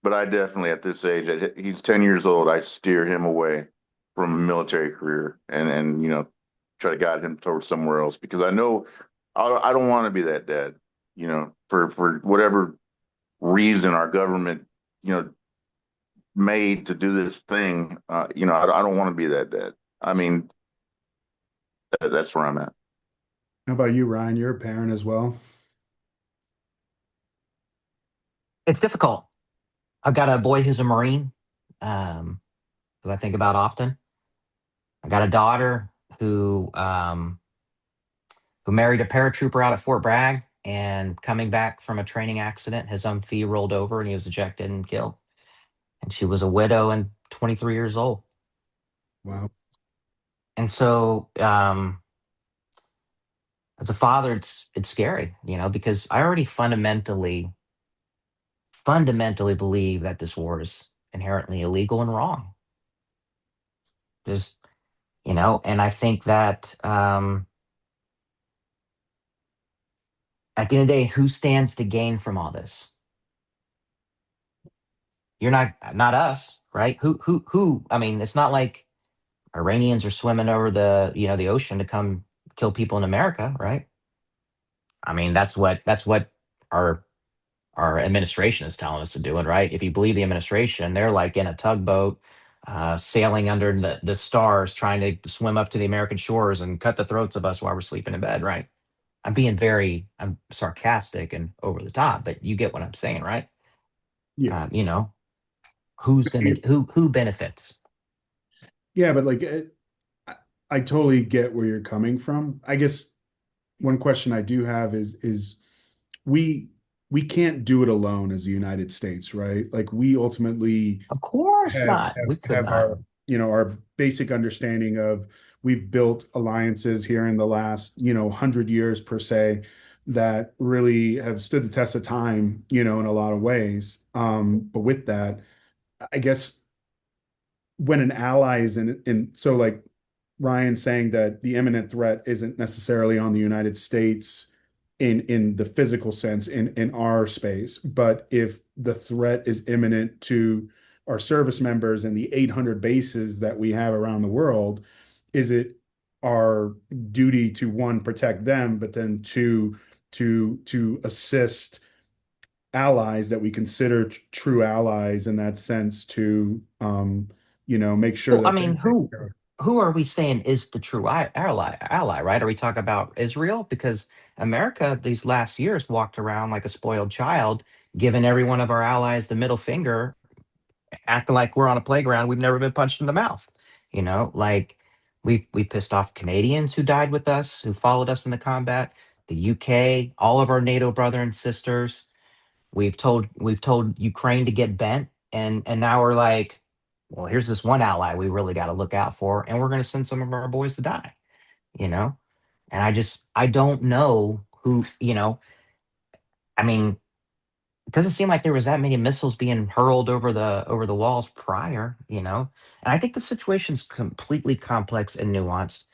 But I definitely, at this age, he's 10 years old, I steer him away from a military career, and try to guide him towards somewhere else, because I know I don't want to be that dad, for whatever reason our government, you know, made to do this thing. I don't want to be that dad. I mean, that's where I'm at. How about you, Ryan? You're a parent as well. It's difficult. I've got a boy who's a Marine, um, who I think about often. I got a daughter who married a paratrooper out at Fort Bragg, and coming back from a training accident, his Humvee rolled over and he was ejected and killed. And she was a widow and 23 years old. Wow. And so, as a father, it's scary, because I already fundamentally believe that this war is inherently illegal and wrong. Just, and I think that at the end of the day, who stands to gain from all this? You're not us, right? Who? I mean, it's not like Iranians are swimming over the ocean to come kill people in America, right? I mean, that's what our our administration is telling us to do it, right? If you believe the administration, they're like in a tugboat, sailing under the stars, trying to swim up to the American shores and cut the throats of us while we're sleeping in bed, right? I'm sarcastic and over the top, but you get what I'm saying, right? Yeah. You know, who's gonna who benefits? Yeah, but like I, I totally get where you're coming from. I guess one question I do have is we we can't do it alone as the United States, right? Like we ultimately Of course have not. have We could have not. our our basic understanding of we've built alliances here in the last 100 years per se that really have stood the test of time, in a lot of ways. But with that, I guess when an ally is in so like Ryan saying that the imminent threat isn't necessarily on the United States in the physical sense in our space, but if the threat is imminent to our service members and the 800 bases that we have around the world, is it our duty to one protect them, but then to assist allies that we consider true allies in that sense to make sure Well, I that they're mean, taken care of. who are we saying is the true ally, right? Are we talking about Israel? Because America these last years walked around like a spoiled child, giving every one of our allies the middle finger, acting like we're on a playground. We've never been punched in the mouth. Like we pissed off Canadians who died with us, who followed us in the combat, the UK, all of our NATO brother and sisters. We've told Ukraine to get bent, and now we're like, well, here's this one ally we really got to look out for, and we're going to send some of our boys to die. You know, and I don't know who. I mean, it doesn't seem like there was that many missiles being hurled over the walls prior. And I think the situation's completely complex and nuanced.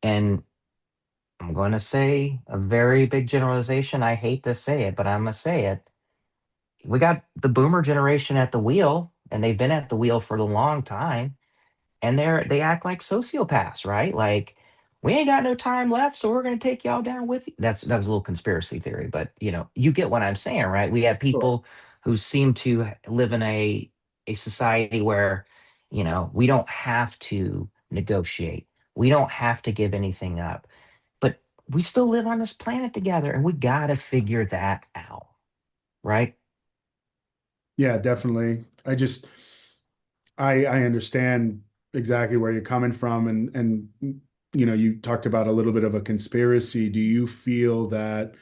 And I'm going to say a very big generalization. I hate to say it, but I'm going to say it. We got the boomer generation at the wheel, and they've been at the wheel for a long time, and they act like sociopaths, right? Like, we ain't got no time left, so we're gonna take y'all down with you. That was a little conspiracy theory, but you get what I'm saying, right? We have Sure. people who seem to live in a society where we don't have to negotiate, we don't have to give anything up, but we still live on this planet together, and we gotta figure that out, right? Yeah, definitely. I understand exactly where you're coming from, and you talked about a little bit of a conspiracy. Do you feel that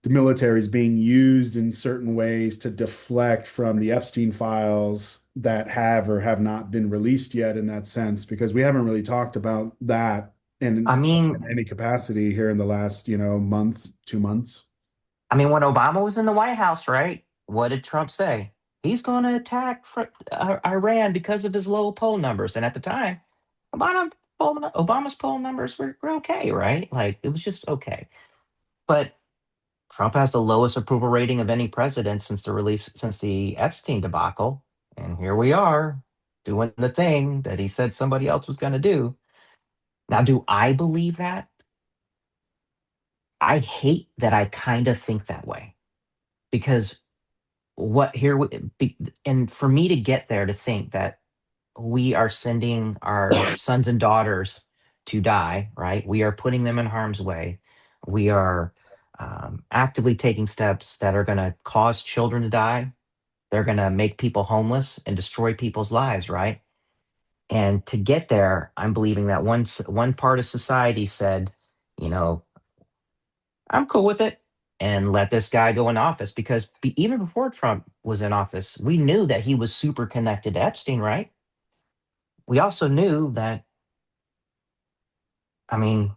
the military is being used in certain ways to deflect from the Epstein files that have or have not been released yet in that sense? Because we haven't really talked about that I in mean, any capacity here in the last, month, 2 months. when Obama was in the White House, right? What did Trump say? He's going to attack Iran because of his low poll numbers. And at the time, Obama's poll numbers were okay, right? Like, it was just okay. But Trump has the lowest approval rating of any president since the Epstein debacle. And here we are doing the thing that he said somebody else was going to do. Now, do I believe that? I hate that I kind of think that way, because what here and for me to get there, to think that we are sending our sons and daughters to die, right? We are putting them in harm's way. We are actively taking steps that are going to cause children to die. They're going to make people homeless and destroy people's lives, right? And to get there, I'm believing that one part of society said, you know I'm cool with it. and let this guy go in office, because even before Trump was in office, we knew that he was super connected to Epstein, right? We also knew that, I mean,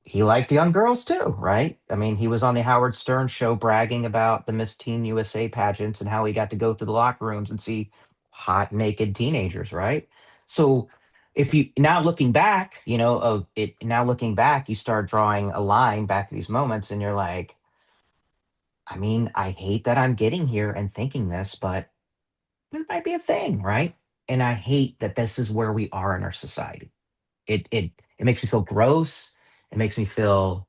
he liked young girls too, right? I mean, he was on the Howard Stern show bragging about the Miss Teen USA pageants and how he got to go through the locker rooms and see hot naked teenagers, right? So if you now looking back, of it now looking back, you start drawing a line back to these moments and you're like, I mean, I hate that I'm getting here and thinking this, but it might be a thing, right? And I hate that this is where we are in our society. It makes me feel gross. It makes me feel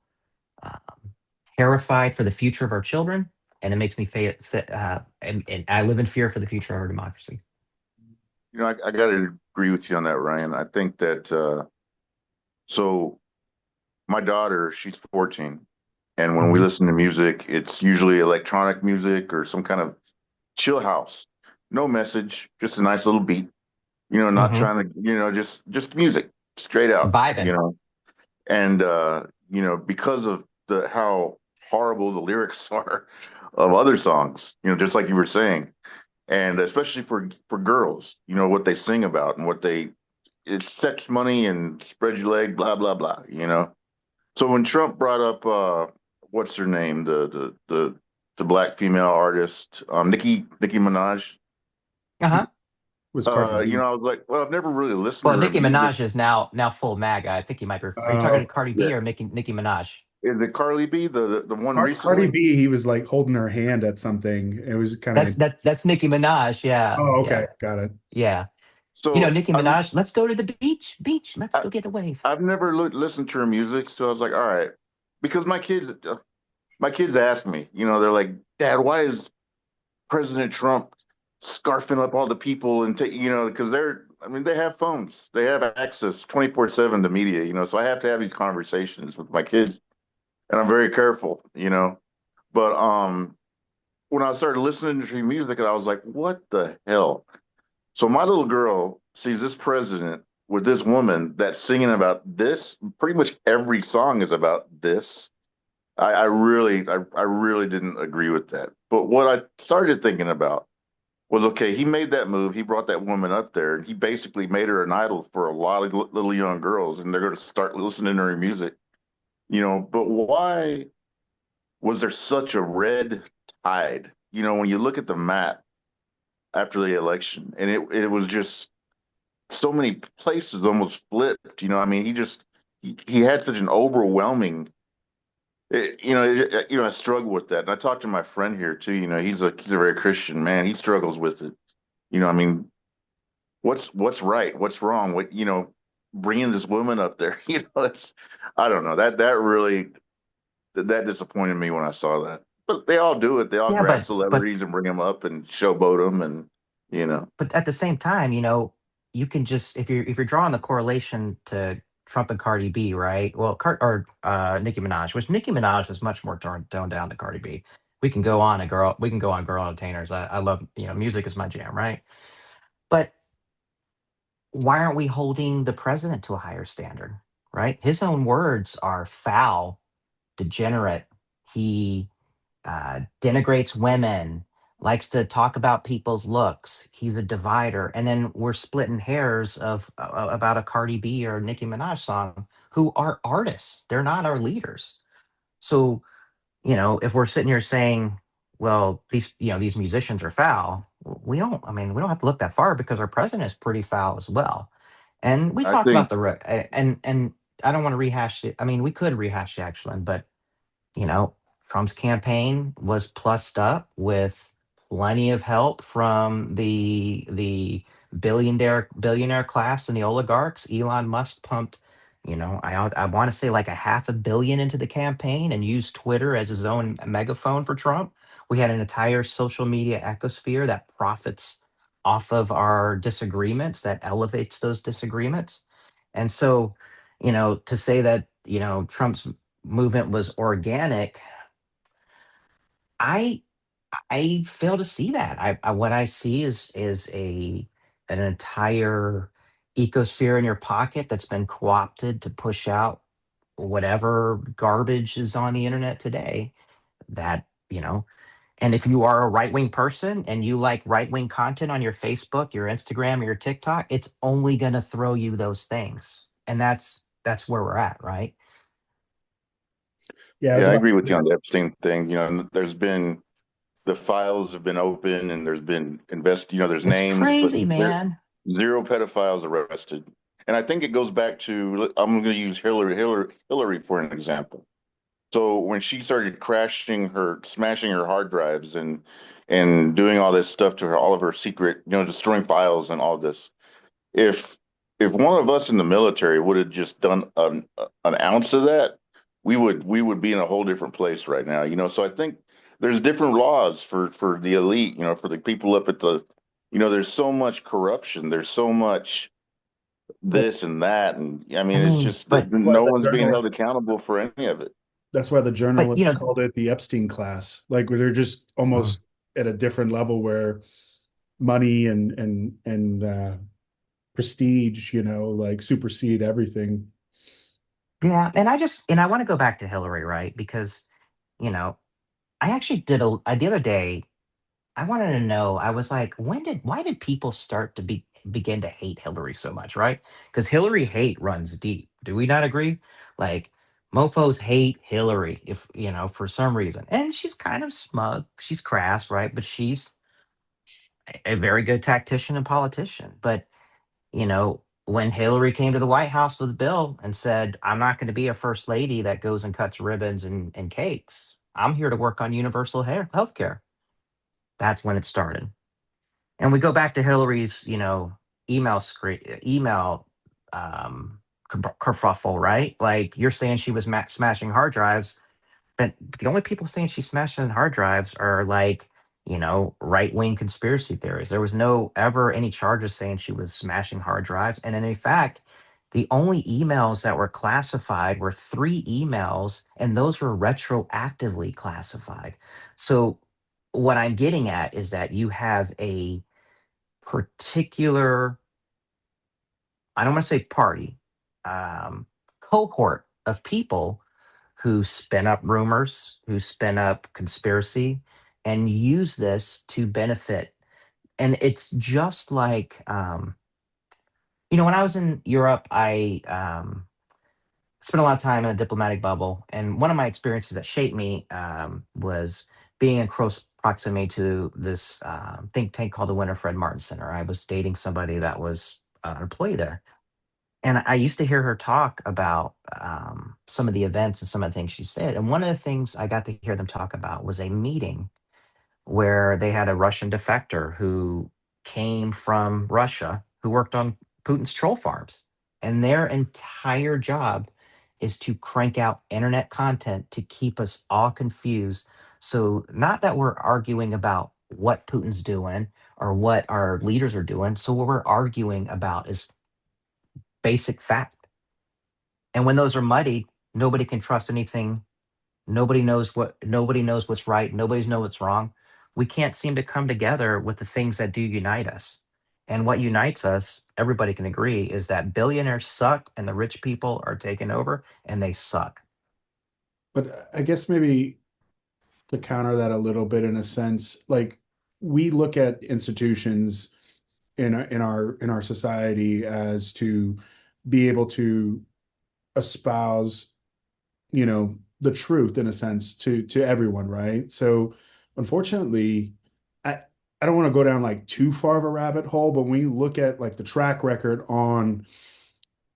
um, terrified for the future of our children, and it makes me and I live in fear for the future of our democracy. I got to agree with you on that, Ryan. I think that so my daughter, she's 14, and when we Hmm. listen to music, it's usually electronic music or some kind of chill house. No message, just a nice little beat. Not Hmm. trying to, just music, straight out. Vibing. And because of the how horrible the lyrics are of other songs, just like you were saying, and especially for girls, what they sing about and what they it's sex, money, and spread your leg, blah blah blah. So when Trump brought up what's her name, the black female artist, Nicki Minaj, Uh-huh. Was Cardi B. I was like, well, I've never really listened Well, to her Nicki music. Minaj is now full MAGA. I think you might be. Are you talking to Oh, Cardi Yeah, B or Nicki Minaj? is it Carly B, the one Cardi recently? B, he was like holding her hand at something. It was kind That's of. that's Nicki Minaj. Yeah, Oh, okay, yeah, got it. yeah. So Nicki Minaj. Let's go to the beach. Beach. Let's I, go get a wave. I've never listened to her music, so I was like, all right, because my kids ask me, they're like, Dad, why is President Trump scarfing up all the people and because I mean, they have phones, they have access 24/7 to media, so I have to have these conversations with my kids, and I'm very careful. But when I started listening to music, and I was like, what the hell? So my little girl sees this president with this woman that's singing about this. Pretty much every song is about this. I really didn't agree with that. But what I started thinking about was, okay, he made that move. He brought that woman up there, and he basically made her an idol for a lot of little young girls, and they're going to start listening to her music. But why was there such a red tide? When you look at the map after the election, and it was just so many places almost flipped. I mean, he had such an overwhelming. I struggle with that. And I talked to my friend here too. He's a very Christian man. He struggles with it. I mean, what's right? What's wrong? Bringing this woman up there. It's I don't know. That disappointed me when I saw that. But they all do it. They all Yeah, grab but celebrities and bring them up and showboat them, and you know. but at the same time, you can just, if you're drawing the correlation to Trump and Cardi B, right? Well, Nicki Minaj, which Nicki Minaj is much more toned down to Cardi B. We can go on girl entertainers. I love, music is my jam, right? But why aren't we holding the president to a higher standard, right? His own words are foul, degenerate. He denigrates women, likes to talk about people's looks. He's a divider. And then we're splitting hairs about a Cardi B or Nicki Minaj song, who are artists. They're not our leaders. So, if we're sitting here saying, well, these musicians are foul, we don't have to look that far, because our president is pretty foul as well. And we I talk about think and I don't want to rehash it. I mean, we could rehash it actually, but you know, Trump's campaign was plussed up with plenty of help from the billionaire class and the oligarchs. Elon Musk pumped, I want to say like a half a billion into the campaign and used Twitter as his own megaphone for Trump. We had an entire social media ecosphere that profits off of our disagreements, that elevates those disagreements. And so, to say that, Trump's movement was organic, I I fail to see that. What I see is an entire ecosphere in your pocket that's been co-opted to push out whatever garbage is on the internet today. that, and if you are a right wing person and you like right wing content on your Facebook, your Instagram, or your TikTok, it's only going to throw you those things. And that's where we're at, right? Yeah, it was Yeah, I about agree with you on the Epstein thing. There's been the files have been open and there's been there's It's names, but crazy, man. zero pedophiles arrested. And I think it goes back to, I'm going to use Hillary for an example. So when she started smashing her hard drives and doing all this stuff to her, all of her secret, destroying files and all this, if if one of us in the military would have just done an ounce of that, we would be in a whole different place right now. So I think there's different laws for the elite. For the people up at the, there's so much corruption. There's so much well, this and that, and I I mean, it's mean, just but why no the one's being journalists held accountable for any of it. that's why the but journalists called it the Epstein class. Like where they're just mm, almost at a different level where money and prestige, like supersede everything. yeah, and I want to go back to Hillary, right? Because, you know, I actually the other day I wanted to know. I was like, why did people start to begin to hate Hillary so much, right? Because Hillary hate runs deep. Do we not agree? Like, mofos hate Hillary if for some reason, and she's kind of smug. She's crass, right? But she's a very good tactician and politician. But when Hillary came to the White House with Bill and said, "I'm not going to be a first lady that goes and cuts ribbons and cakes. I'm here to work on universal health care." That's when it started. And we go back to Hillary's, email kerfuffle, right? Like you're saying she was smashing hard drives, but the only people saying she's smashing hard drives are like, right wing conspiracy theories. There was no ever any charges saying she was smashing hard drives. And in fact, the only emails that were classified were 3 emails, and those were retroactively classified. So, what I'm getting at is that you have a particular, I don't want to say party, um, cohort of people who spin up rumors, who spin up conspiracy, and use this to benefit. And it's just like, when I was in Europe, I spent a lot of time in a diplomatic bubble. And one of my experiences that shaped me was being in close proximity to this think tank called the Winifred Martin Center. I was dating somebody that was an employee there. And I used to hear her talk about some of the events and some of the things she said. And one of the things I got to hear them talk about was a meeting where they had a Russian defector who came from Russia who worked on Putin's troll farms. And their entire job is to crank out internet content to keep us all confused. So, not that we're arguing about what Putin's doing or what our leaders are doing. So, what we're arguing about is basic fact. And when those are muddied, nobody can trust anything. Nobody knows what's right. Nobody knows what's wrong. We can't seem to come together with the things that do unite us. And what unites us, everybody can agree, is that billionaires suck and the rich people are taking over and they suck. But I guess maybe to counter that a little bit in a sense, like we look at institutions in our society as to be able to espouse, the truth in a sense to everyone, right? So unfortunately, I I don't want to go down like too far of a rabbit hole, but when you look at like the track record on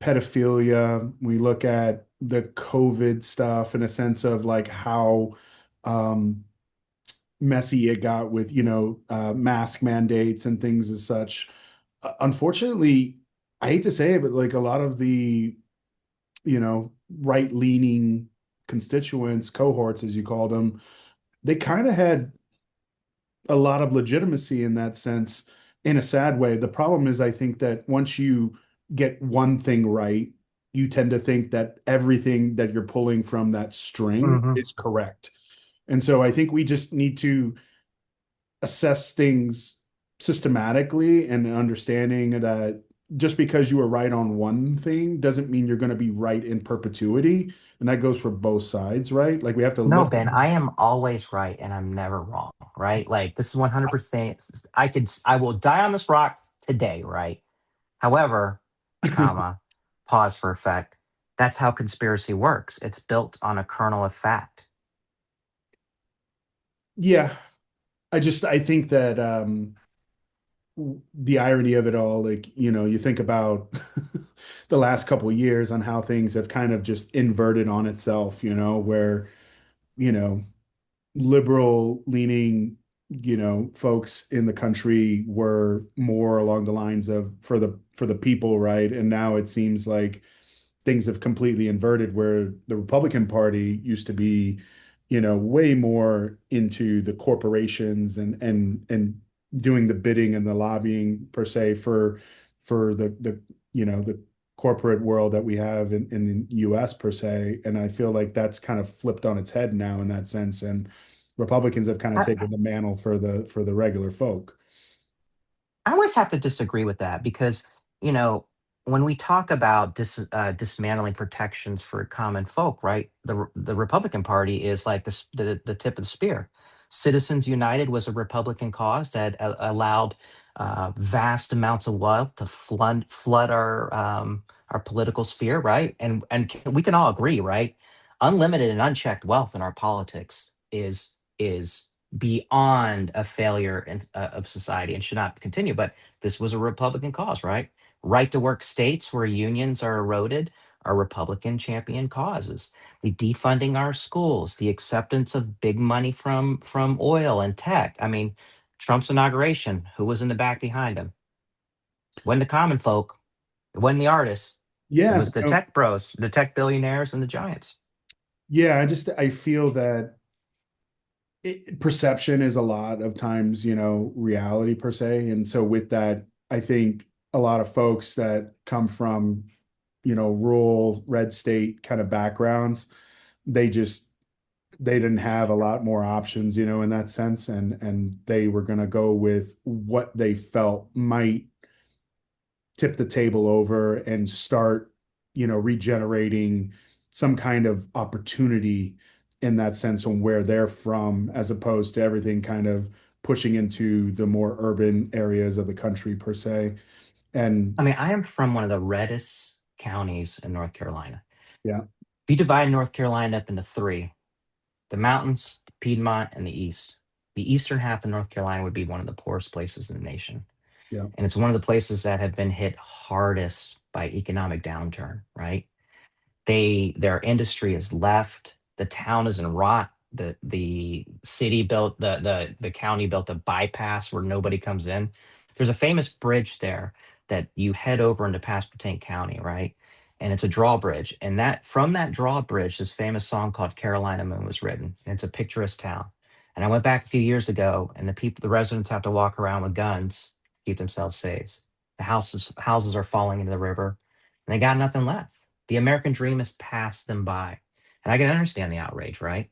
pedophilia, we look at the COVID stuff in a sense of like how um messy it got with, mask mandates and things as such. Unfortunately, I hate to say it, but like a lot of the, right leaning constituents, cohorts, as you call them, they kind of had a lot of legitimacy in that sense in a sad way. The problem is, I think that once you get one thing right, you tend to think that everything that you're pulling from that string Hmm. is correct. And so I think we just need to assess things systematically and understanding that just because you were right on one thing doesn't mean you're going to be right in perpetuity. And that goes for both sides, right? Like we have to No, look. Ben, I am always right and I'm never wrong, right? Like this is 100%. I will die on this rock today, right? However, comma, pause for effect. That's how conspiracy works. It's built on a kernel of fact. Yeah. I think that the irony of it all, like, you think about the last couple of years on how things have kind of just inverted on itself, where, you know, liberal leaning, folks in the country were more along the lines of for the people, right? And now it seems like things have completely inverted where the Republican Party used to be, way more into the corporations and doing the bidding and the lobbying per se for the corporate world that we have in the US per se. And I feel like that's kind of flipped on its head now in that sense. And Republicans have kind of I, taken the mantle for the regular folk. I would have to disagree with that because, you know, when we talk about dismantling protections for common folk, right? The Republican Party is like the tip of the spear. Citizens United was a Republican cause that allowed vast amounts of wealth to flood our political sphere, right? We can all agree, right? Unlimited and unchecked wealth in our politics is beyond a failure of society and should not continue. But this was a Republican cause, right? Right to work states where unions are eroded are Republican champion causes. The defunding our schools, the acceptance of big money from oil and tech. I mean, Trump's inauguration, who was in the back behind him? It wasn't the common folk. It wasn't the artists. It Yeah, was the tech bros, the tech billionaires, and the giants. yeah. I feel that perception is a lot of times, reality per se. And so with that, I think a lot of folks that come from, rural red state kind of backgrounds, they just they didn't have a lot more options, in that sense. And they were going to go with what they felt might tip the table over and start, regenerating some kind of opportunity in that sense on where they're from, as opposed to everything kind of pushing into the more urban areas of the country per se. And I mean, I am from one of the reddest counties in North Carolina. yeah, If you divide North Carolina up into three, the mountains, Piedmont, and the east. The eastern half of North Carolina would be one of the poorest places in the nation. yeah, And it's one of the places that have been hit hardest by economic downturn, right? Their industry is left. The town is in rot. The city built the county built a bypass where nobody comes in. There's a famous bridge there that you head over into Pasquotank County, right? And it's a drawbridge. And that from that drawbridge, this famous song called Carolina Moon was written. And it's a picturesque town. And I went back a few years ago, and the residents have to walk around with guns to keep themselves safe. The houses are falling into the river, and they got nothing left. The American dream has passed them by. And I can understand the outrage, right?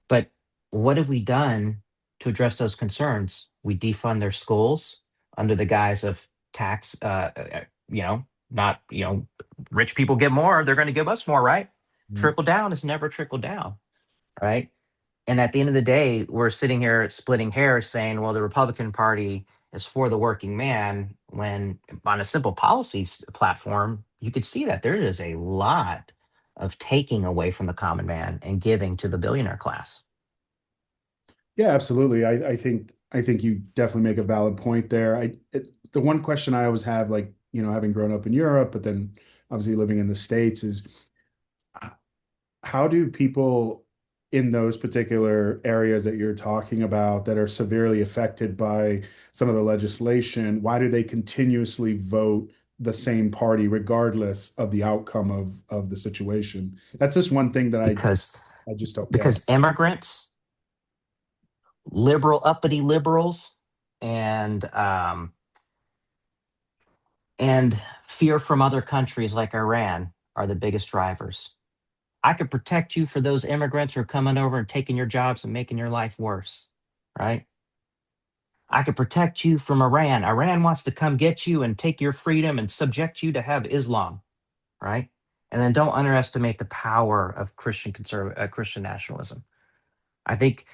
But what have we done to address those concerns? We defund their schools under the guise of tax, not, rich people get more, they're going to give us more, right? mm, Trickle down is never trickle down, right? And at the end of the day, we're sitting here splitting hairs saying, well, the Republican Party is for the working man, when on a simple policy platform, you could see that there is a lot of taking away from the common man and giving to the billionaire class. yeah, absolutely. I think you definitely make a valid point there. The one question I always have, like, having grown up in Europe, but then obviously living in the States, is how do people in those particular areas that you're talking about that are severely affected by some of the legislation, why do they continuously vote the same party regardless of the outcome of the situation? That's just one thing that because I just don't get. because immigrants, uppity liberals, and and fear from other countries like Iran are the biggest drivers. I could protect you for those immigrants who are coming over and taking your jobs and making your life worse, right? I could protect you from Iran. Iran wants to come get you and take your freedom and subject you to have Islam, right? And then don't underestimate the power of Christian nationalism. I think,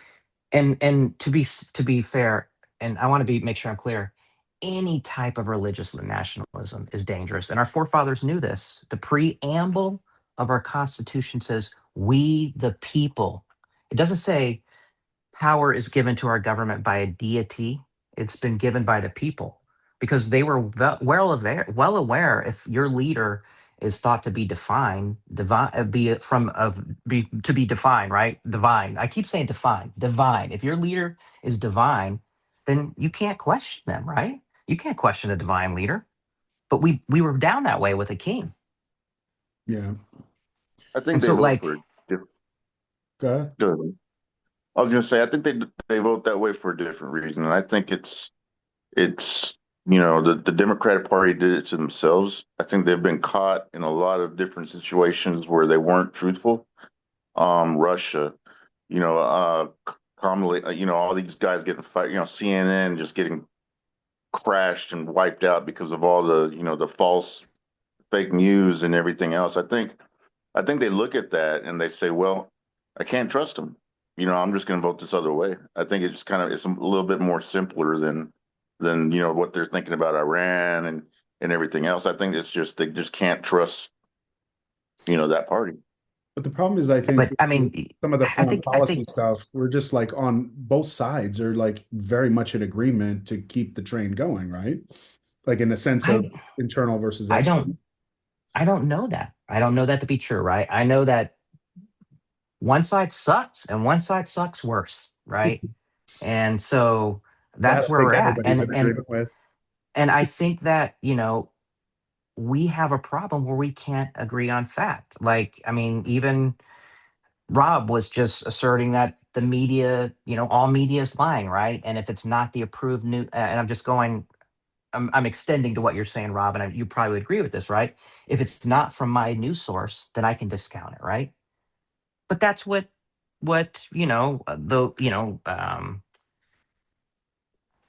and to be fair, and I want to be make sure I'm clear, any type of religious nationalism is dangerous, and our forefathers knew this. The preamble of our Constitution says, "We the people." It doesn't say power is given to our government by a deity. It's been given by the people because they were well aware if your leader is thought to be divine, be it from of be to be defined, right? Divine. I keep saying define, divine. If your leader is divine, then you can't question them, right? You can't question a divine leader. But we were down that way with a king, Yeah. I think and they so vote like for different. Go ahead. Good. I was going to say, I think they vote that way for a different reason, and I think it's the Democratic Party did it to themselves. I think they've been caught in a lot of different situations where they weren't truthful. Russia, Kamala, all these guys getting fired, CNN just getting crashed and wiped out because of all the false fake news and everything else. I think they look at that and they say, well, I can't trust them. I'm just going to vote this other way. I think it's a little bit more simpler than what they're thinking about Iran and everything else. I think it's just they just can't trust that party. But the problem is, I think but I mean some of the foreign I policy think stuff, we're just like on both sides are like very much in agreement to keep the train going, right? Like in the sense of I internal versus I don't external. I don't know that. I don't know that to be true, right? I know that one side sucks and one side sucks worse, right? And so That that's I where think we're at. everybody's in agreement with. And I think that, we have a problem where we can't agree on fact. Like, I mean, even Rob was just asserting that the media, all media is lying, right? And if it's not the approved new, and I'm extending to what you're saying, Rob, and you probably would agree with this, right? If it's not from my news source, then I can discount it, right? But that's what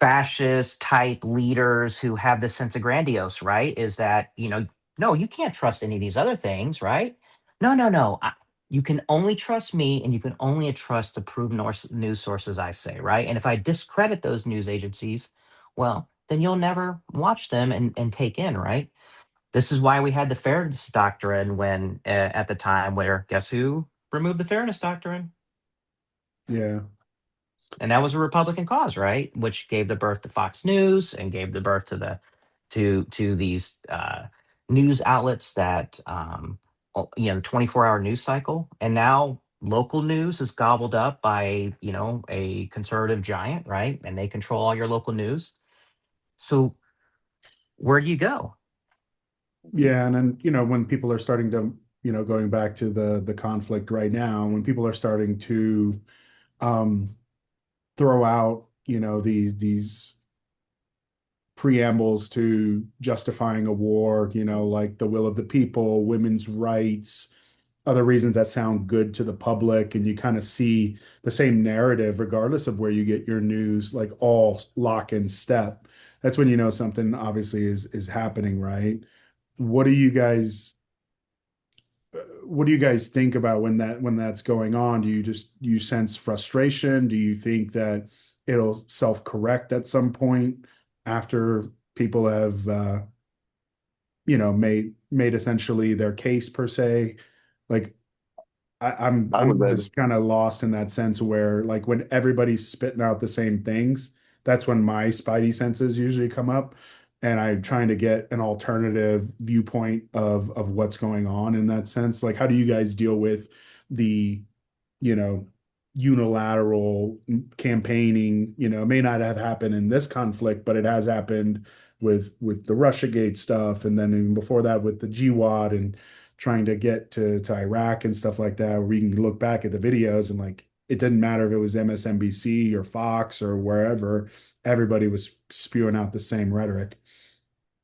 fascist type leaders who have this sense of grandiose, right? Is that, no, you can't trust any of these other things, right? No, no, no. You can only trust me and you can only trust the proven news sources I say, right? And if I discredit those news agencies, well, then you'll never watch them and take in, right? This is why we had the fairness doctrine when at the time where guess who removed the fairness doctrine? Yeah. And that was a Republican cause, right? Which gave the birth to Fox News and gave the birth to to these news outlets that 24-hour news cycle, and now local news is gobbled up by a conservative giant, right? And they control all your local news. So where do you go? Yeah. And then, when people are starting to, going back to the conflict right now, when people are starting to um throw out, these preambles to justifying a war, like the will of the people, women's rights, other reasons that sound good to the public. And you kind of see the same narrative, regardless of where you get your news, like all lock in step. That's when you know something obviously is happening, right? What do you guys what do you guys think about when that's going on? Do you sense frustration? Do you think that it'll self-correct at some point after people have made essentially their case per se? Like I I'm would rather. always kind of lost in that sense where like when everybody's spitting out the same things, that's when my spidey senses usually come up, and I'm trying to get an alternative viewpoint of what's going on in that sense. Like, how do you guys deal with the, you know, unilateral campaigning? It may not have happened in this conflict, but it has happened with the Russiagate stuff, and then even before that with the GWAT and trying to get to Iraq and stuff like that, where we can look back at the videos and like it didn't matter if it was MSNBC or Fox or wherever, everybody was spewing out the same rhetoric.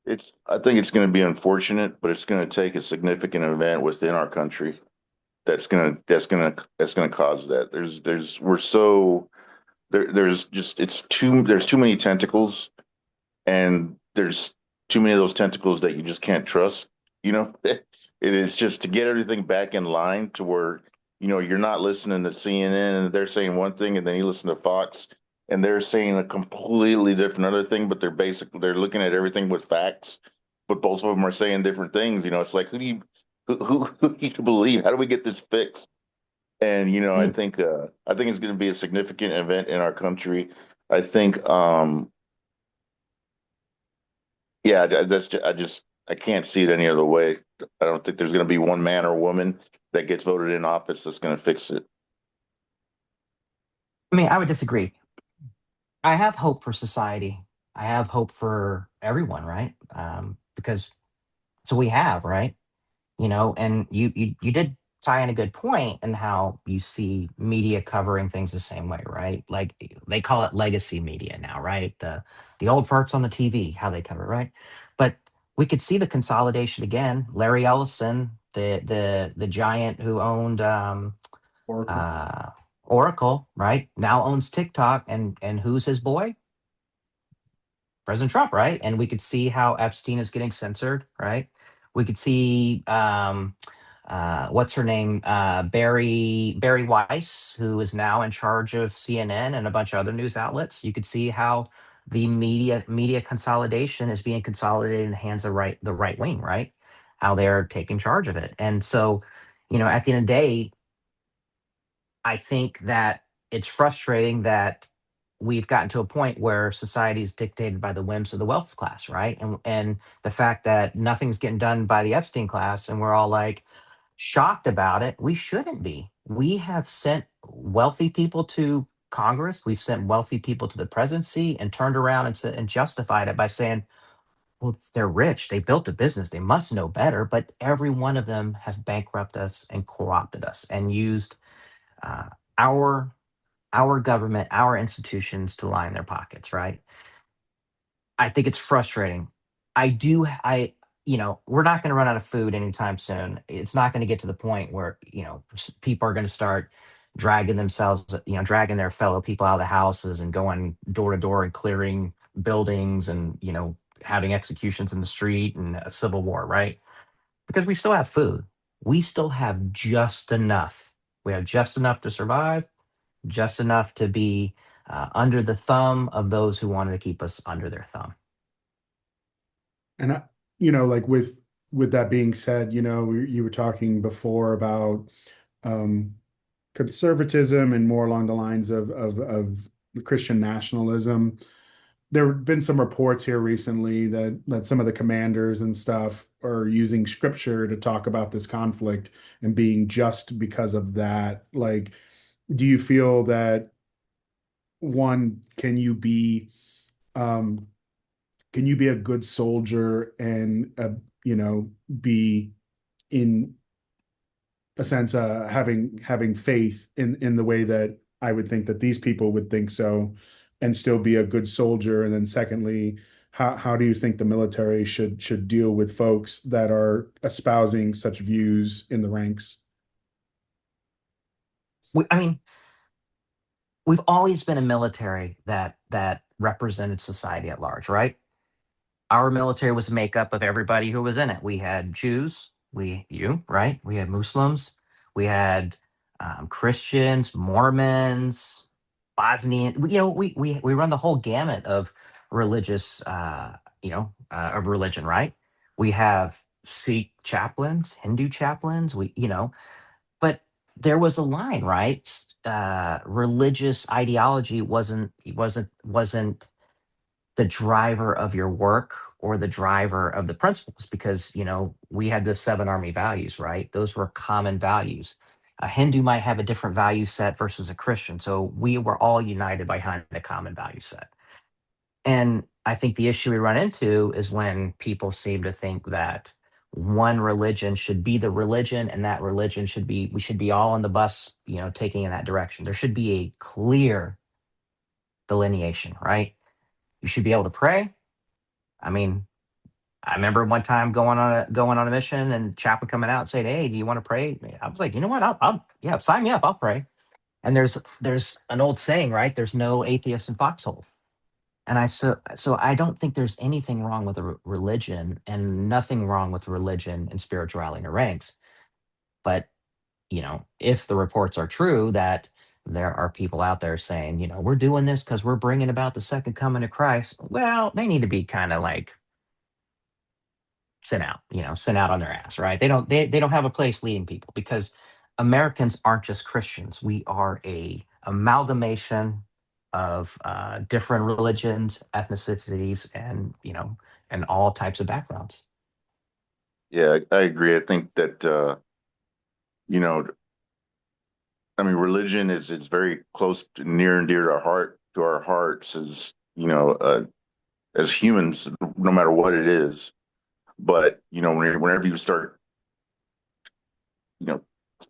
I think it's going to be unfortunate, but it's going to take a significant event within our country that's going to cause that. We're so there's just there's too many tentacles, and there's too many of those tentacles that you just can't trust. You know, it is just to get everything back in line to where, you're not listening to CNN and they're saying one thing, and then you listen to Fox and they're saying a completely different other thing, but they're looking at everything with facts, but both of them are saying different things. It's like, who do you believe? How do we get this fixed? And I mean, I think it's going to be a significant event in our country. I think yeah, I can't see it any other way. I don't think there's going to be one man or woman that gets voted in office that's going to fix it. I would disagree. I have hope for society. I have hope for everyone, right? Because so we have, right? And you did tie in a good point in how you see media covering things the same way, right? Like they call it legacy media now, right? The old farts on the TV, how they cover it, right? But we could see the consolidation again. Larry Ellison, the giant who owned Oracle. uh, Oracle, right? Now owns TikTok, and who's his boy? President Trump, right? And we could see how Epstein is getting censored, right? We could see what's her name, Barry Weiss, who is now in charge of CNN and a bunch of other news outlets. You could see how the media consolidation is being consolidated in the hands of the right wing, right? How they're taking charge of it, and so at the end of the day, I think that it's frustrating that we've gotten to a point where society is dictated by the whims of the wealth class, right? And the fact that nothing's getting done by the Epstein class, and we're all like shocked about it. We shouldn't be. We have sent wealthy people to Congress. We've sent wealthy people to the presidency, and turned around and justified it by saying, "Well, they're rich. They built a business. They must know better." But every one of them have bankrupted us and co-opted us and used uh, our our government, our institutions to line their pockets, right? I think it's frustrating. We're not going to run out of food anytime soon. It's not going to get to the point where, people are going to start dragging their fellow people out of the houses and going door to door and clearing buildings and, having executions in the street and a civil war, right? Because we still have food. We still have just enough. We have just enough to survive, just enough to be under the thumb of those who wanted to keep us under their thumb. And like with that being said, you were talking before about um, conservatism and more along the lines of Christian nationalism. There have been some reports here recently that some of the commanders and stuff are using scripture to talk about this conflict and being just because of that. Like, do you feel that one, um, can you be a good soldier and be in a sense having faith in the way that I would think that these people would think so, and still be a good soldier? And then secondly, how do you think the military should deal with folks that are espousing such views in the ranks? I mean, we've always been a military that represented society at large, right? Our military was a makeup of everybody who was in it. We had Jews, right? We had Muslims, we had Christians, Mormons, Bosnian. We run the whole gamut of of religion, right? We have Sikh chaplains, Hindu chaplains. But there was a line, right? Religious ideology wasn't the driver of your work or the driver of the principles, because we had the seven army values, right? Those were common values. A Hindu might have a different value set versus a Christian, so we were all united behind a common value set. And I think the issue we run into is when people seem to think that one religion should be the religion, and that religion we should be all on the bus, taking in that direction. There should be a clear delineation, right? You should be able to pray. I mean, I remember one time going on a mission, and chaplain coming out and saying, "Hey, do you want to pray?" I was like, "You know what? I'll yeah, sign me up. I'll pray." And there's an old saying, right? There's no atheist in foxhole. And so I don't think there's anything wrong with a religion, and nothing wrong with religion and spirituality in the ranks. But if the reports are true that there are people out there saying, we're doing this because we're bringing about the second coming of Christ, well, they need to be kind of like sent out on their ass, right? They don't have a place leading people, because Americans aren't just Christians. We are a amalgamation of different religions, ethnicities, and all types of backgrounds. Yeah, I agree. I think that you know, I mean, religion is very close to near and dear to our hearts as as humans, no matter what it is. But whenever you start you know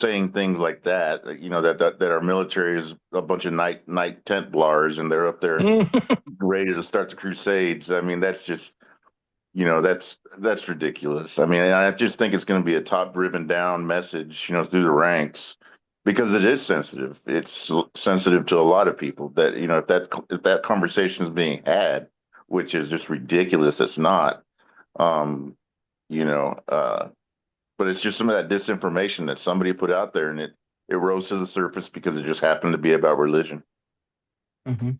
saying things like that, that our military is a bunch of night Templars and they're up there ready to start the Crusades. I mean, that's just that's ridiculous. I mean, I just think it's going to be a top driven down message, through the ranks, because it is sensitive. It's sensitive to a lot of people that, if that conversation is being had, which is just ridiculous. It's not, um, you know, uh, but it's just some of that disinformation that somebody put out there, and it rose to the surface because it just happened to be about religion. Mhm.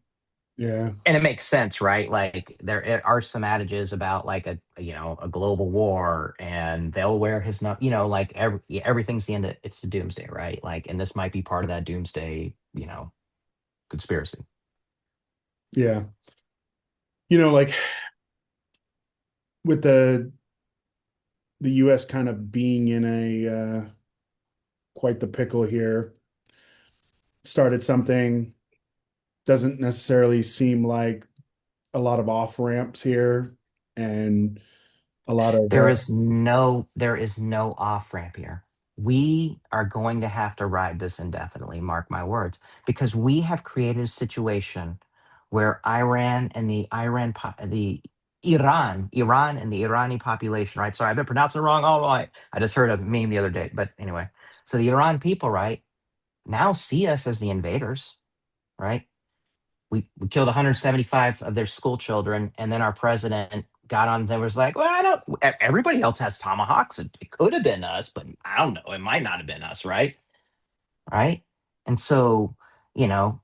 Yeah. And it makes sense, right? Like there are some adages about like a global war, and they'll wear his not, like everything's the end of it's the doomsday, right? Like, and this might be part of that doomsday, conspiracy. Yeah. Like with the US kind of being in a quite the pickle here, started something, doesn't necessarily seem like a lot of off ramps here, and a lot of There is no off ramp here. We are going to have to ride this indefinitely, mark my words, because we have created a situation where Iran and the Irani population, right? Sorry, I've been pronouncing it wrong all right. I just heard a meme the other day, but anyway. So the Iran people, right, now see us as the invaders, right? We killed 175 of their school children, and then our president got on there was like, well, I don't. Everybody else has tomahawks. It could have been us, but I don't know. It might not have been us, right? Right. And so, you know,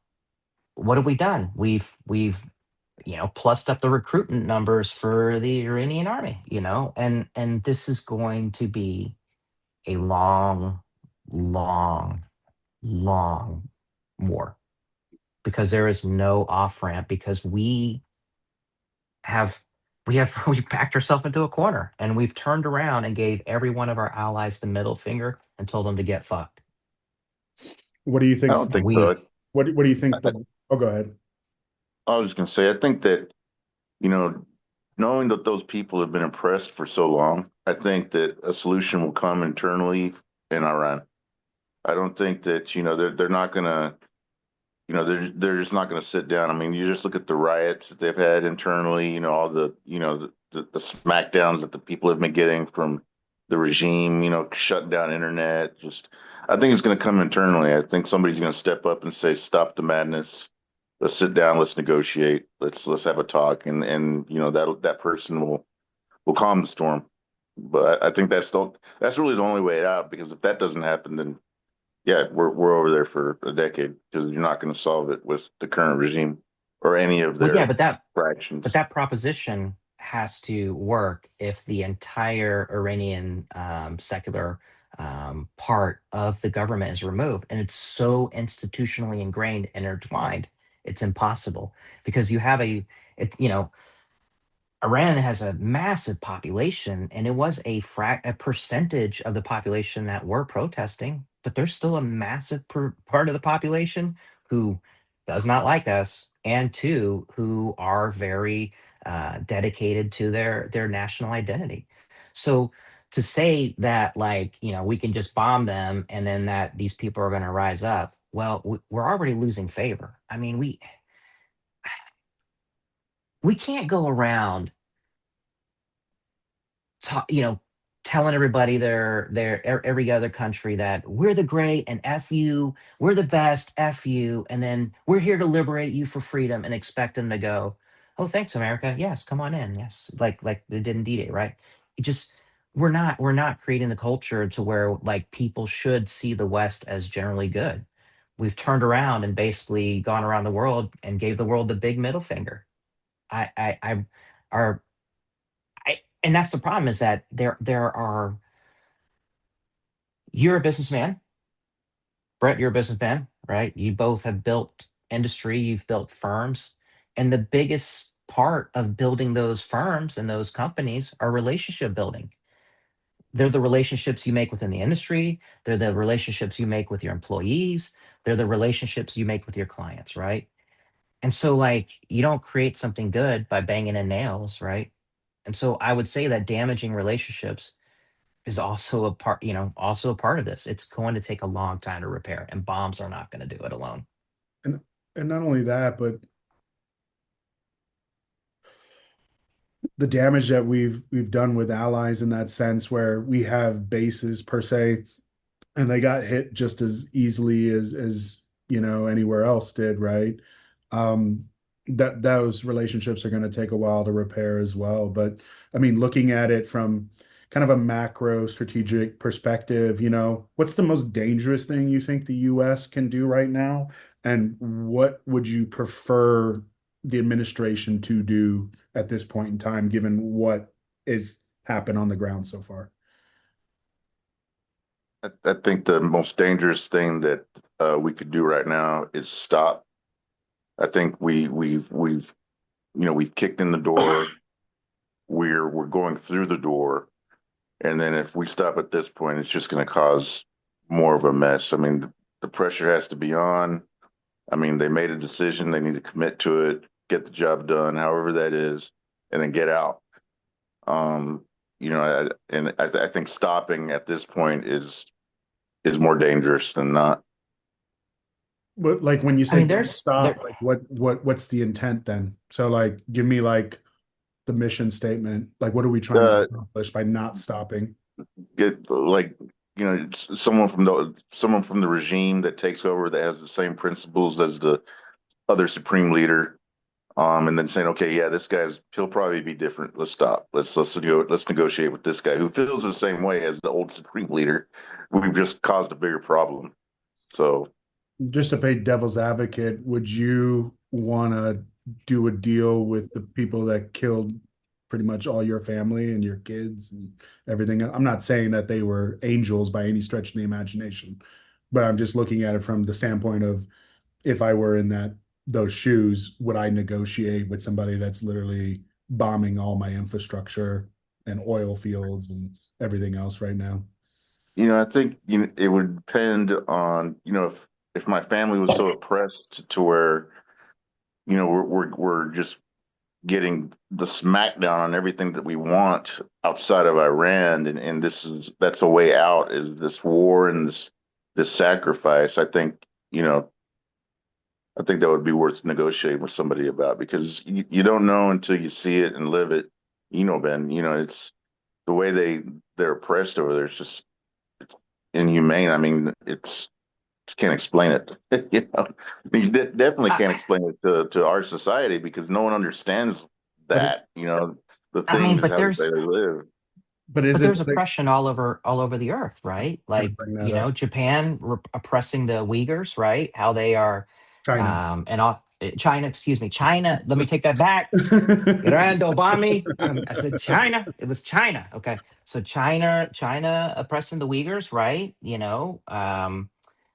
what have we done? We've plussed up the recruitment numbers for the Iranian army, and this is going to be a long, long, long war, because there is no off ramp, because have we've backed ourselves into a corner, and we've turned around and gave every one of our allies the middle finger and told them to get fucked. what do you I think? don't And think so. What do you think oh, go ahead. I was going to say, I think that, you know, knowing that those people have been oppressed for so long, I think that a solution will come internally in Iran. I don't think that, they're not going to, they're just not going to sit down. I mean, you just look at the riots that they've had internally, all the smackdowns that the people have been getting from the regime, shutting down internet. I think it's going to come internally. I think somebody's going to step up and say, stop the madness. Let's sit down. Let's negotiate. Let's have a talk. And that person will calm the storm. But I think that's really the only way out, because if that doesn't happen, then yeah, we're over there for a decade, because you're not going to solve it with the current regime or any of well, yeah, their but fractions. that proposition has to work if the entire Iranian secular part of the government is removed, and it's so institutionally ingrained, intertwined, it's impossible, because you have it, Iran has a massive population, and it was a percentage of the population that were protesting, but there's still a massive part of the population who does not like us, and two, who are very dedicated to their national identity. So to say that, like, we can just bomb them and then that these people are going to rise up, well, we're already losing favor. I mean, we can't go around ta- you know telling everybody every other country that we're the great and F you, we're the best, F you, and then we're here to liberate you for freedom and expect them to go, oh, thanks, America. Yes, come on in. Yes. Like they did in D-Day, right? It just we're not creating the culture to where like people should see the West as generally good. We've turned around and basically gone around the world and gave the world the big middle finger. I our and that's the problem is that there are you're a businessman, Brett, you're a businessman, right? You both have built industry, you've built firms, and the biggest part of building those firms and those companies are relationship building. They're the relationships you make within the industry, they're the relationships you make with your employees, they're the relationships you make with your clients, right? And so like you don't create something good by banging in nails, right? And so I would say that damaging relationships is also a part, also a part of this. It's going to take a long time to repair, and bombs are not going to do it alone. And not only that, but the damage that we've done with allies in that sense, where we have bases per se, and they got hit just as easily as anywhere else did, right? Um, that those relationships are going to take a while to repair as well. But I mean, looking at it from kind of a macro strategic perspective, what's the most dangerous thing you think the US can do right now? And what would you prefer the administration to do at this point in time, given what is happened on the ground so far? I think the most dangerous thing that we could do right now is stop. I think we've kicked in the door. We're going through the door, and then if we stop at this point, it's just going to cause more of a mess. I mean, the pressure has to be on. I mean, they made a decision. They need to commit to it, get the job done, however that is, and then get out. Um, I think stopping at this point is more dangerous than not. But like when you I say mean, don't stop, like what's the intent then? So like give me like the mission statement. Like what are we trying to Uh, accomplish by not stopping? get like someone from the regime that takes over that has the same principles as the other supreme leader, and then saying, okay, yeah, he'll probably be different. Let's stop. Let's negotiate with this guy who feels the same way as the old supreme leader. We've just caused a bigger problem. So Just to play devil's advocate, would you want to do a deal with the people that killed pretty much all your family and your kids and everything? I'm not saying that they were angels by any stretch of the imagination, but I'm just looking at it from the standpoint of if I were in those shoes, would I negotiate with somebody that's literally bombing all my infrastructure and oil fields and everything else right now? I think it would depend on if my family was so oppressed to where we're just getting the smackdown on everything that we want outside of Iran, and that's a way out is this war and this sacrifice. I think that would be worth negotiating with somebody about because you don't know until you see it and live it. Ben, it's the way they're oppressed over there. It's inhumane. I mean, just can't explain it. You definitely I, can't explain it to our society because no one understands But that. The I mean, things how they live. but but isn't there's like oppression all over the earth, right? gonna Like, bring that up? Japan oppressing the Uyghurs, right? How they are, China. and all, China, excuse me, China. Let me take that back. Grand Obama. I said China. It was China. Okay, so China oppressing the Uyghurs, right?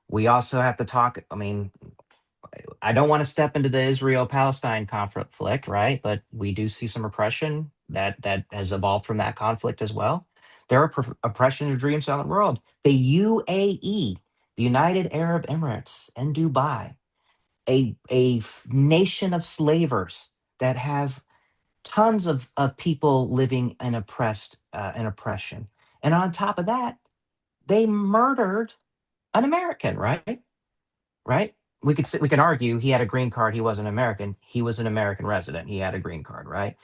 We also have to talk. I mean, I don't want to step into the Israel-Palestine conflict, right? But we do see some oppression that has evolved from that conflict as well. There are oppression regimes around the world. The UAE, the United Arab Emirates, and Dubai, a nation of slavers that have tons of people living in oppression. And on top of that, they murdered an American, right? Right? We can argue he had a green card. He wasn't American. He was an American resident. He had a green card, right?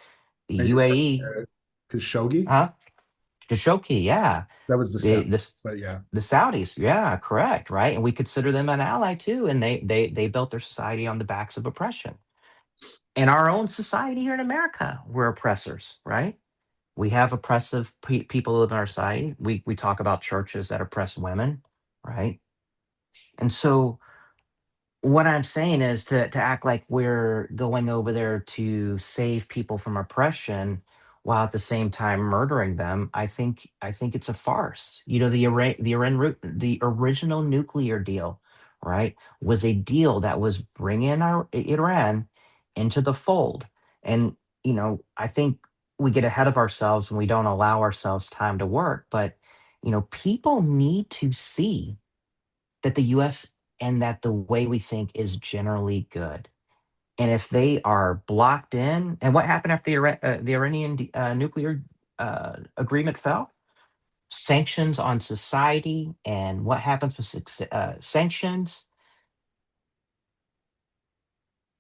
The Are you UAE, Khashoggi? huh? Khashoggi, yeah. That was the The South, this but yeah. the Saudis, yeah, correct, right? And we consider them an ally too, and they built their society on the backs of oppression. In our own society here in America, we're oppressors, right? We have oppressive people who live in our society. We talk about churches that oppress women, right? And so what I'm saying is to act like we're going over there to save people from oppression while at the same time murdering them. I think it's a farce. You know, the original nuclear deal, right, was a deal that was bringing Iran into the fold. And I think we get ahead of ourselves when we don't allow ourselves time to work. But people need to see that the US and that the way we think is generally good. And if they are blocked in, and what happened after the Iranian nuclear agreement fell? Sanctions on society. And what happens with sanctions?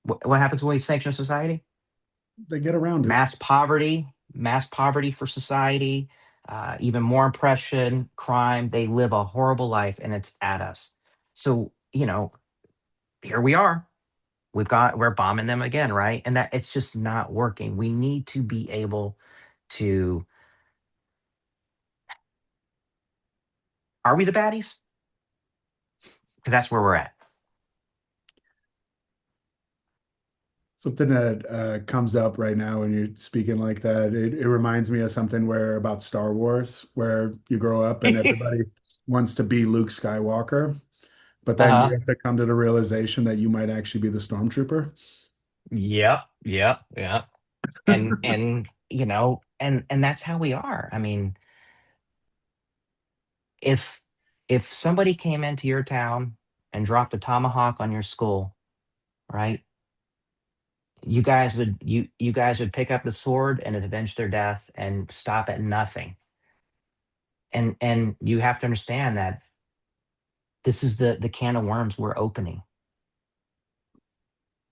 What happens when we sanction society? They get around it. Mass poverty for society, even more oppression, crime. They live a horrible life, and it's at us. So, here we are. We're bombing them again, right? And that it's just not working. We need to be able to. Are we the baddies? 'Cause that's where we're at. Something that comes up right now when you're speaking like that, it reminds me of something where about Star Wars, where you grow up and everybody wants to be Luke Skywalker, but then you Uh-huh. have to come to the realization that you might actually be the stormtrooper. Yep. Yep. Yep. And that's how we are. I mean, if if somebody came into your town and dropped a tomahawk on your school, right? You guys would pick up the sword and avenge their death and stop at nothing. And you have to understand that this is the can of worms we're opening.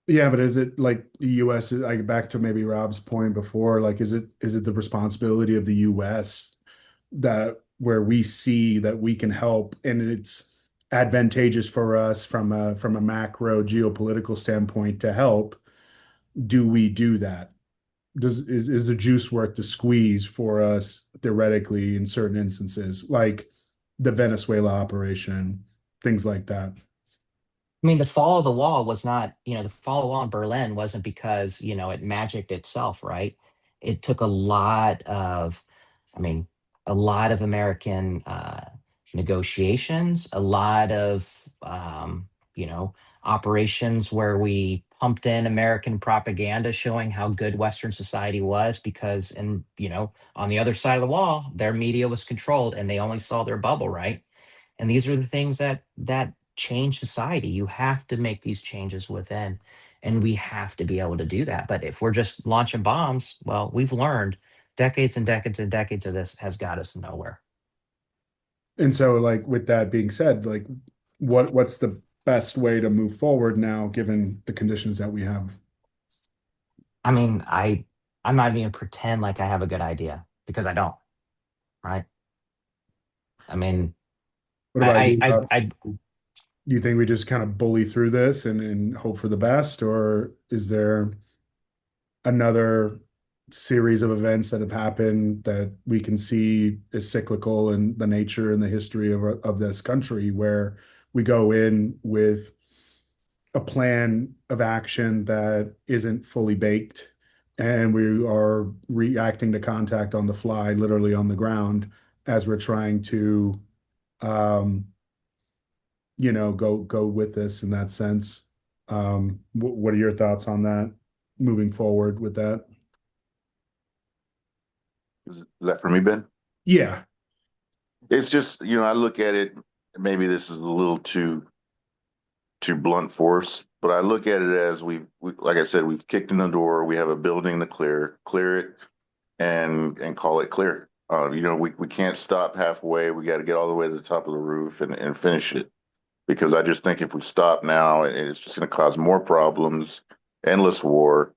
Yeah, but is it like the US, like back to maybe Rob's point before, like is it the responsibility of the US that where we see that we can help and it's advantageous for us from a macro geopolitical standpoint to help, do we do that? Is the juice worth the squeeze for us theoretically in certain instances, like the Venezuela operation, things like that? I mean, the fall of the wall was not, the fall of the wall in Berlin wasn't because, it magicked itself, right? It took I mean, a lot of American negotiations, a lot of, operations where we pumped in American propaganda showing how good Western society was because, on the other side of the wall, their media was controlled and they only saw their bubble, right? And these are the things that change society. You have to make these changes within, and we have to be able to do that. But if we're just launching bombs, well, we've learned decades and decades and decades of this has got us nowhere. And so, like with that being said, like what's the best way to move forward now, given the conditions that we have? I mean, I'm not even gonna pretend like I have a good idea because I don't, right? I mean, What about I you, I Rob? I, I Do you think we just kind of bully through this and hope for the best, or is there another series of events that have happened that we can see is cyclical in the nature and the history of this country, where we go in with a plan of action that isn't fully baked and we are reacting to contact on the fly, literally on the ground, as we're trying to um, go with this in that sense. What are your thoughts on that moving forward with that? Is that for me, Ben? Yeah. It's just, I look at it, maybe this is a little too blunt force, but I look at it as like I said, we've kicked in the door. We have a building to clear it, and call it clear. We can't stop halfway. We got to get all the way to the top of the roof and finish it. Because I just think if we stop now, it's just going to cause more problems, endless war,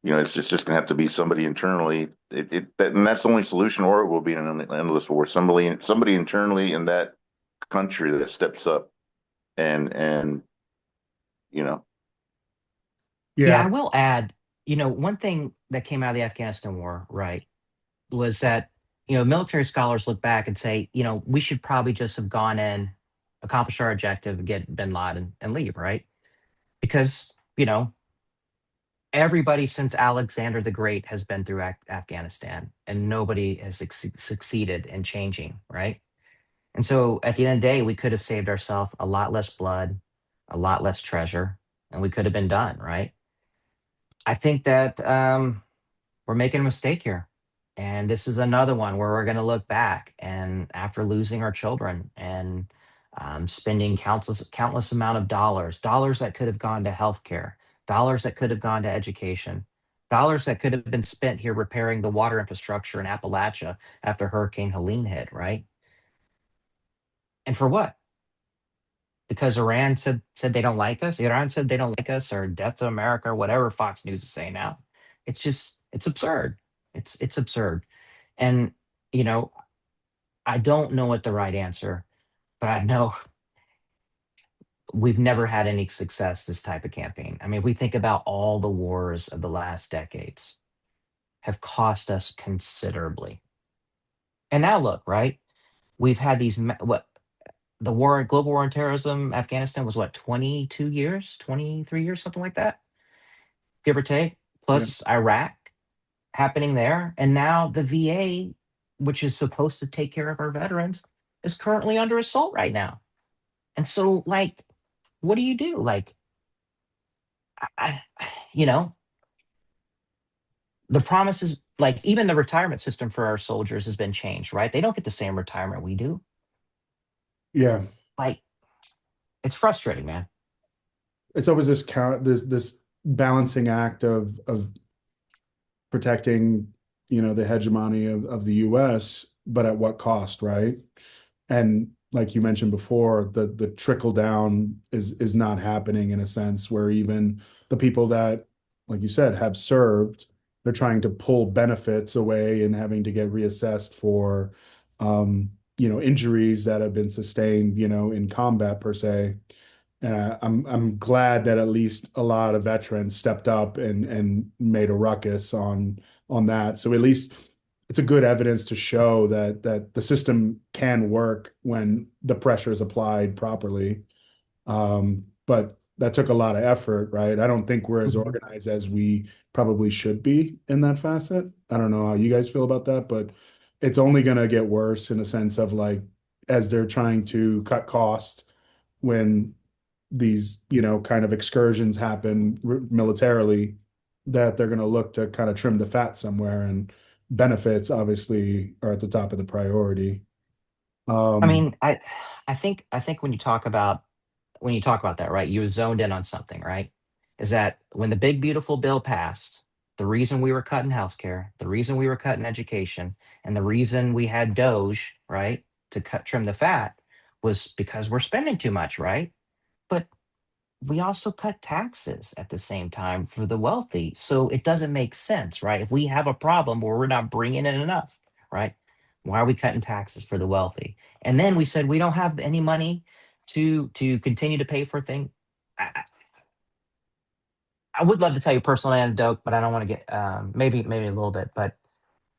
It's just going to have to be somebody internally. And that's the only solution, or it will be an endless war. Somebody internally in that country that steps up and you know, Yeah, Yeah. I will add, one thing that came out of the Afghanistan war, right, was that, military scholars look back and say, we should probably just have gone in, accomplish our objective, get bin Laden and leave, right? Because, everybody since Alexander the Great has been through Afghanistan and nobody has succeeded in changing, right? And so at the end of the day, we could have saved ourselves a lot less blood, a lot less treasure, and we could have been done, right? I think that we're making a mistake here. And this is another one where we're going to look back and after losing our children and spending countless amount of dollars that could have gone to healthcare, dollars that could have gone to education, dollars that could have been spent here repairing the water infrastructure in Appalachia after Hurricane Helene hit, right? And for what? Because Iran said they don't like us. Iran said they don't like us, or death to America, or whatever Fox News is saying now. It's absurd. It's absurd. And you know, I don't know what the right answer, but I know we've never had any success this type of campaign. I mean, if we think about all the wars of the last decades have cost us considerably. And now look, right? We've had these what the war, global war on terrorism, Afghanistan was what, 22 years, 23 years, something like that, give or take, Yeah. plus Iraq happening there. And now the VA, which is supposed to take care of our veterans, is currently under assault right now. And so, like, what do you do? Like, I you know, the promises, like, even the retirement system for our soldiers has been changed, right? They don't get the same retirement we do. Yeah. Like, it's frustrating, man. It's always this balancing act of protecting, the hegemony of the US, but at what cost, right? And like you mentioned before, the trickle down is not happening in a sense where even the people that, like you said, have served, they're trying to pull benefits away and having to get reassessed for injuries that have been sustained, in combat per se. And I'm glad that at least a lot of veterans stepped up and made a ruckus on that. So at least it's a good evidence to show that the system can work when the pressure is applied properly. But that took a lot of effort, right? I don't think we're as Mhm. organized as we probably should be in that facet. I don't know how you guys feel about that, but it's only going to get worse in a sense of like as they're trying to cut cost when these, kind of excursions happen militarily, that they're going to look to kind of trim the fat somewhere, and benefits obviously are at the top of the priority. I Um, mean, I think when you talk about that, right, you were zoned in on something, right? Is that when the big beautiful bill passed, the reason we were cutting healthcare, the reason we were cutting education, and the reason we had Doge, right, to trim the fat was because we're spending too much, right? But we also cut taxes at the same time for the wealthy. So it doesn't make sense, right? If we have a problem where we're not bringing in enough, right? Why are we cutting taxes for the wealthy? And then we said we don't have any money to continue to pay for things. I would love to tell you a personal anecdote, but I don't want to get maybe a little bit. But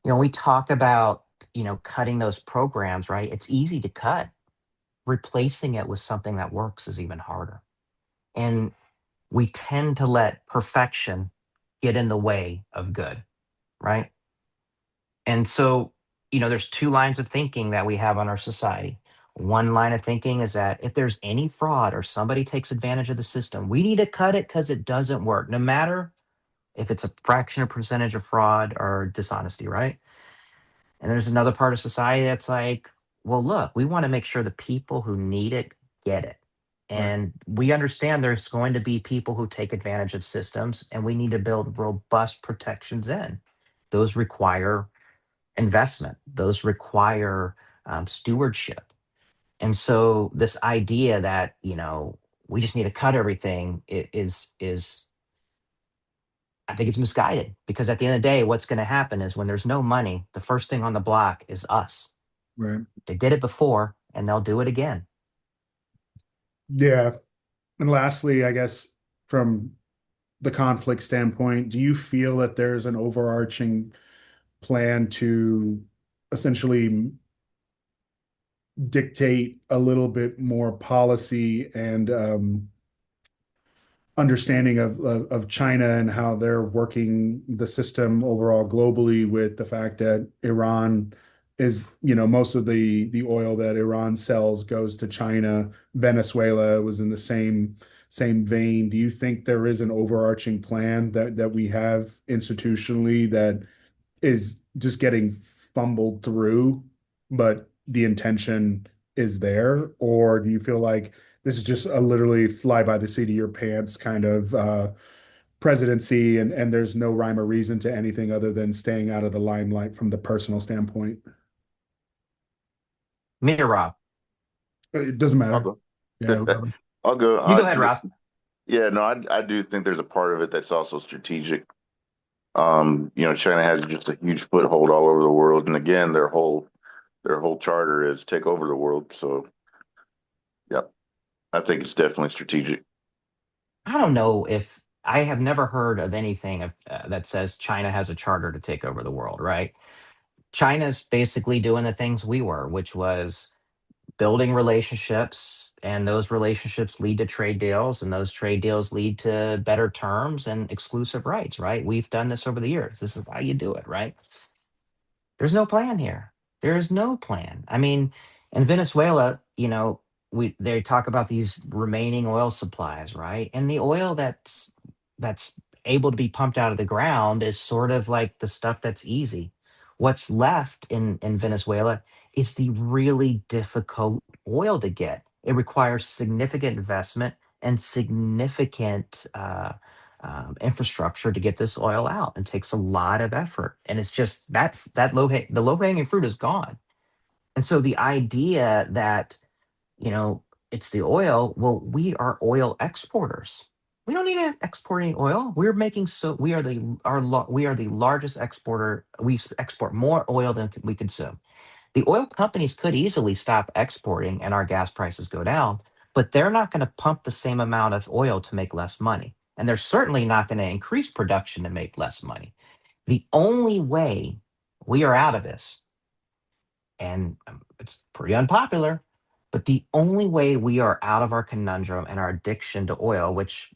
we talk about cutting those programs, right? It's easy to cut. Replacing it with something that works is even harder. And we tend to let perfection get in the way of good, right? And so, there's two lines of thinking that we have on our society. One line of thinking is that if there's any fraud or somebody takes advantage of the system, we need to cut it because it doesn't work, no matter if it's a fraction of percentage of fraud or dishonesty, right? And there's another part of society that's like, well, look, we want to make sure the people who need it get it. right. And we understand there's going to be people who take advantage of systems, and we need to build robust protections in. Those require investment, those require stewardship. And so, this idea that, we just need to cut everything is I think it's misguided because at the end of the day, what's going to happen is when there's no money, the first thing on the block is us. Right. They did it before and they'll do it again. Yeah. And lastly, I guess from the conflict standpoint, do you feel that there's an overarching plan to essentially dictate a little bit more policy and understanding of China and how they're working the system overall globally, with the fact that Iran is, most of the oil that Iran sells goes to China. Venezuela was in the same vein. Do you think there is an overarching plan that we have institutionally that is just getting fumbled through, but the intention is there? Or do you feel like this is just a literally fly by the seat of your pants kind of presidency, and there's no rhyme or reason to anything other than staying out of the limelight from the personal standpoint? Me or Rob? It doesn't I'll matter. go. Yeah, whoever. I'll go. You go ahead, Rob. Yeah, no, I do think there's a part of it that's also strategic. China has just a huge foothold all over the world, and again, their whole charter is take over the world. So, yeah, I think it's definitely strategic. I don't know if I have never heard of anything that says China has a charter to take over the world, right? China's basically doing the things we were, which was building relationships, and those relationships lead to trade deals, and those trade deals lead to better terms and exclusive rights, right? We've done this over the years. This is how you do it, right? There's no plan here. There is no plan. I mean, in Venezuela, we they talk about these remaining oil supplies, right? And the oil that's able to be pumped out of the ground is sort of like the stuff that's easy. What's left in Venezuela is the really difficult oil to get. It requires significant investment and significant infrastructure to get this oil out, and takes a lot of effort. And it's just that the low hanging fruit is gone. And so the idea that you know it's the oil, well, we are oil exporters. We don't need to export any oil. We're making so we are the largest exporter. Export more oil than we consume. The oil companies could easily stop exporting and our gas prices go down, but they're not going to pump the same amount of oil to make less money. And they're certainly not going to increase production to make less money. The only way we are out of this, and it's pretty unpopular, but the only way we are out of our conundrum and our addiction to oil, which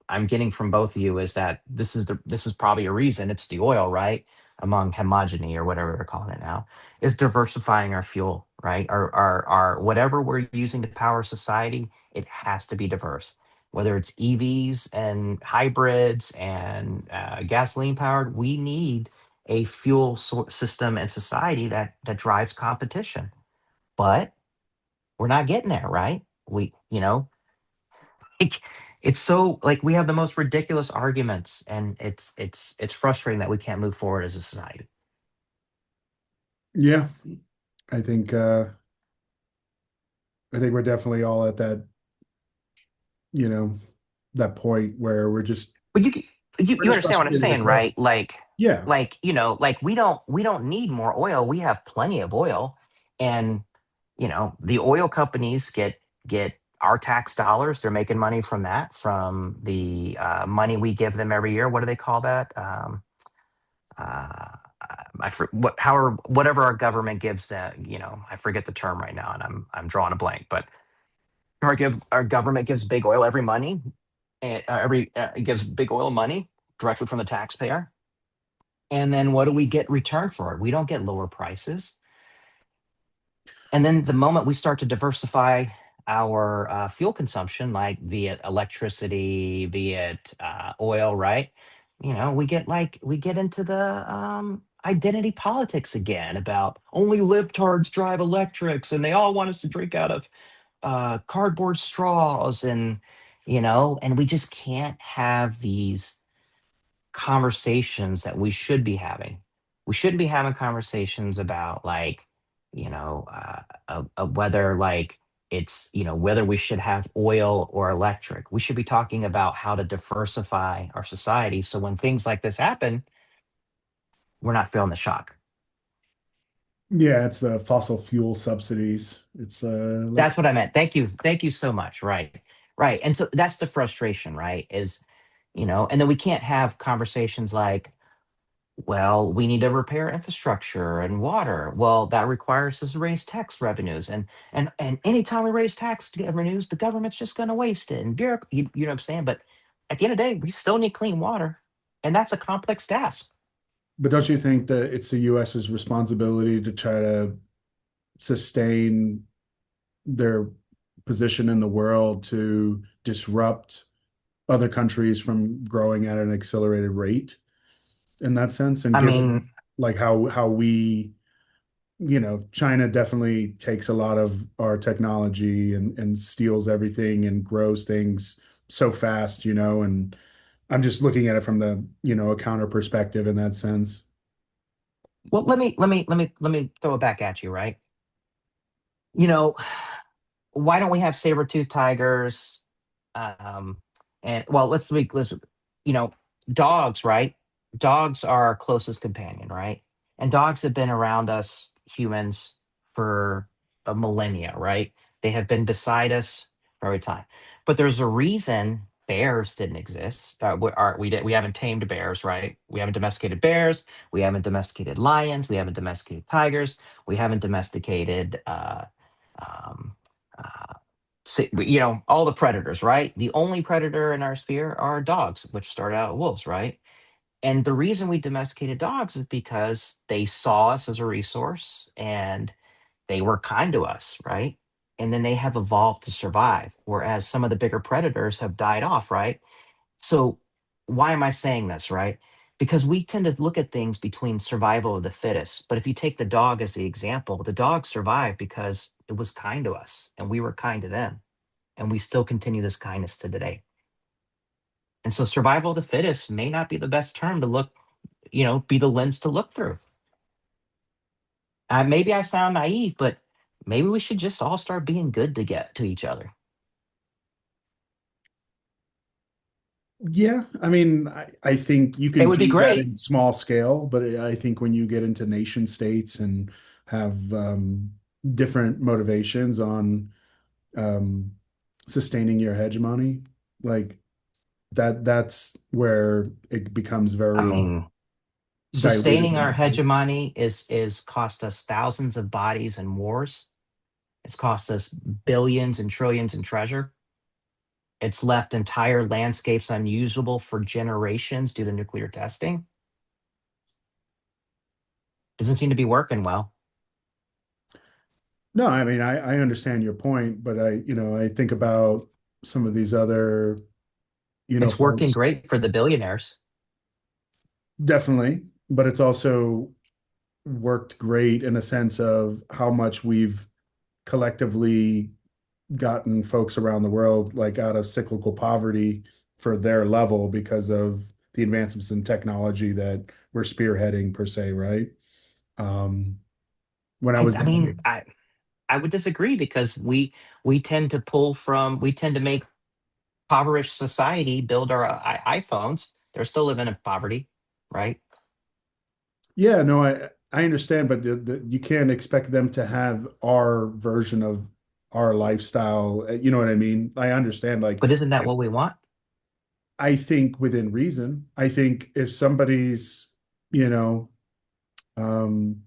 I'm getting from both of you, is that this is probably a reason it's the oil, right? Among homogeny or whatever they're calling it now, is diversifying our fuel, right? Our whatever we're using to power society, it has to be diverse. Whether it's EVs and hybrids and gasoline powered, we need a system and society that drives competition. But we're not getting there, right? Like, it's so like we have the most ridiculous arguments, and it's frustrating that we can't move forward as a society. Yeah, I think uh I think we're definitely all at you know, that point where we're just But you we're just understand what I'm frustrated saying, across. right? Like Yeah. like we don't need more oil. We have plenty of oil, and the oil companies get our tax dollars. They're making money from that, from the money we give them every year. What do they call that? Uh, whatever our government gives that. I forget the term right now, and I'm drawing a blank. But our government gives big oil every money, and it gives big oil money directly from the taxpayer. And then what do we get return for it? We don't get lower prices. And then the moment we start to diversify our fuel consumption, like via electricity, via oil, right? We get into the identity politics again about only libtards drive electrics, and they all want us to drink out of cardboard straws, and we just can't have these conversations that we should be having. We shouldn't be having conversations about, like, whether, like, It's, whether we should have oil or electric. We should be talking about how to diversify our society so when things like this happen, we're not feeling the shock. Yeah, it's fossil fuel subsidies. It's That's what I meant. Thank you. Thank you so much. Right. Right. And so that's the frustration, right? And then we can't have conversations like, well, we need to repair infrastructure and water. Well, that requires us to raise tax revenues. And anytime we raise tax revenues, the government's just going to waste it. And you know what I'm saying? But at the end of the day, we still need clean water. And that's a complex task. but don't you think that it's the US's responsibility to try to sustain their position in the world to disrupt other countries from growing at an accelerated rate in that sense? And I given mean, like how we, China definitely takes a lot of our technology and steals everything and grows things so fast, and I'm just looking at it from the, a counter perspective in that sense. well, let me throw it back at you, right? You know, why don't we have saber-toothed tigers? Um, and well, let's you know, dogs, right? Dogs are our closest companion, right? And dogs have been around us humans for a millennia, right? They have been beside us for every time. But there's a reason bears didn't exist. We haven't tamed bears, right? We haven't domesticated bears. We haven't domesticated lions. We haven't domesticated tigers. We haven't domesticated um, uh, all the predators, right? The only predator in our sphere are dogs, which started out wolves, right? And the reason we domesticated dogs is because they saw us as a resource and they were kind to us, right? And then they have evolved to survive, whereas some of the bigger predators have died off, right? So, why am I saying this, right? Because we tend to look at things between survival of the fittest. But if you take the dog as the example, the dog survived because it was kind to us and we were kind to them. And we still continue this kindness to today. And so survival of the fittest may not be the best term to look, be the lens to look through. Maybe I sound naive, but maybe we should just all start being good to get to each other. Yeah, I mean, I think you It can would be do that great. in small scale, but I think when you get into nation states and have different motivations on um, sustaining your hegemony, like that's where it becomes I very mean, diluted sustaining in our that sense. hegemony is cost us thousands of bodies and wars. It's cost us billions and trillions in treasure. It's left entire landscapes unusable for generations due to nuclear testing. Doesn't seem to be working well. No, I mean, I understand your point, but I think about some of these other, It's working folks great for the billionaires. definitely, but it's also worked great in a sense of how much we've collectively gotten folks around the world like out of cyclical poverty for their level because of the advancements in technology that we're spearheading per se, right? Um, when I I, was I mean, I I would disagree because we tend to make impoverished society build our iPhones. They're still living in poverty, right? Yeah, no, I understand, but you can't expect them to have our version of our lifestyle. You know what I mean? I understand. Like, But isn't that what we want? I think within reason. I think if somebody's, you know, um,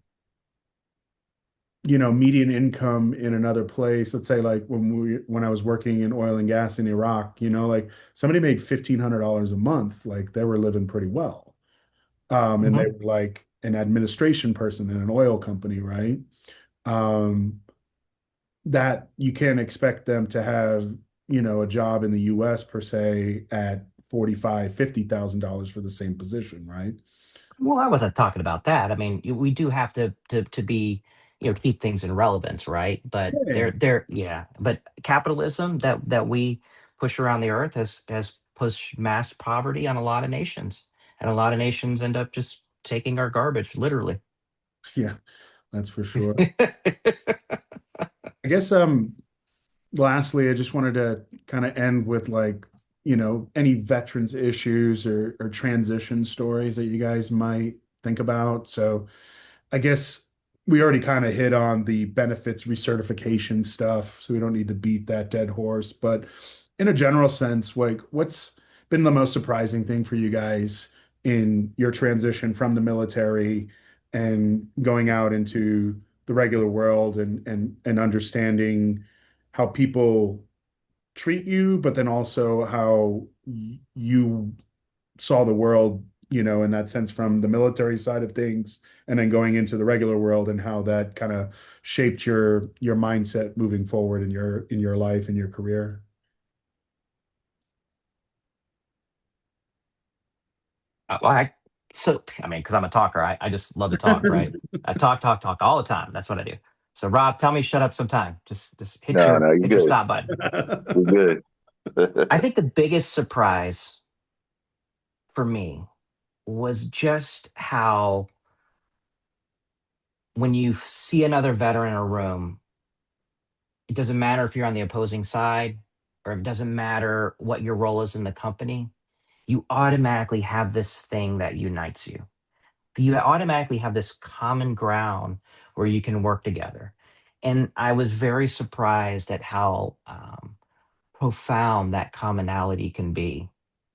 median income in another place, let's say like when I was working in oil and gas in Iraq, like somebody made $1,500 a month, like they were living pretty well. And they Hmm. were like an administration person in an oil company, right? Um, that you can't expect them to have, a job in the US per se at 45, $50,000 for the same position, right? Well, I wasn't talking about that. I mean, we do have to be, keep things in relevance, right? But Yeah. yeah. But capitalism that we push around the earth has pushed mass poverty on a lot of nations, and a lot of nations end up just taking our garbage, literally. Yeah, that's for sure. I guess lastly, I just wanted to kind of end with like, any veterans issues or transition stories that you guys might think about. So I guess we already kind of hit on the benefits recertification stuff, so we don't need to beat that dead horse. But in a general sense, like what's been the most surprising thing for you guys in your transition from the military and going out into the regular world and understanding how people treat you, but then also how you saw the world, in that sense from the military side of things, and then going into the regular world and how that kind of shaped your mindset moving forward in your life and your career. Well, I mean, because I'm a talker, I just love to talk, right? I talk, talk, talk all the time. That's what I do. So, Rob, tell me shut up sometime. Just No, no, you're hit your good. stop button. You're I good. think the biggest surprise for me was just how when you see another veteran in a room, it doesn't matter if you're on the opposing side or it doesn't matter what your role is in the company, you automatically have this thing that unites you. You automatically have this common ground where you can work together. And I was very surprised at how profound that commonality can be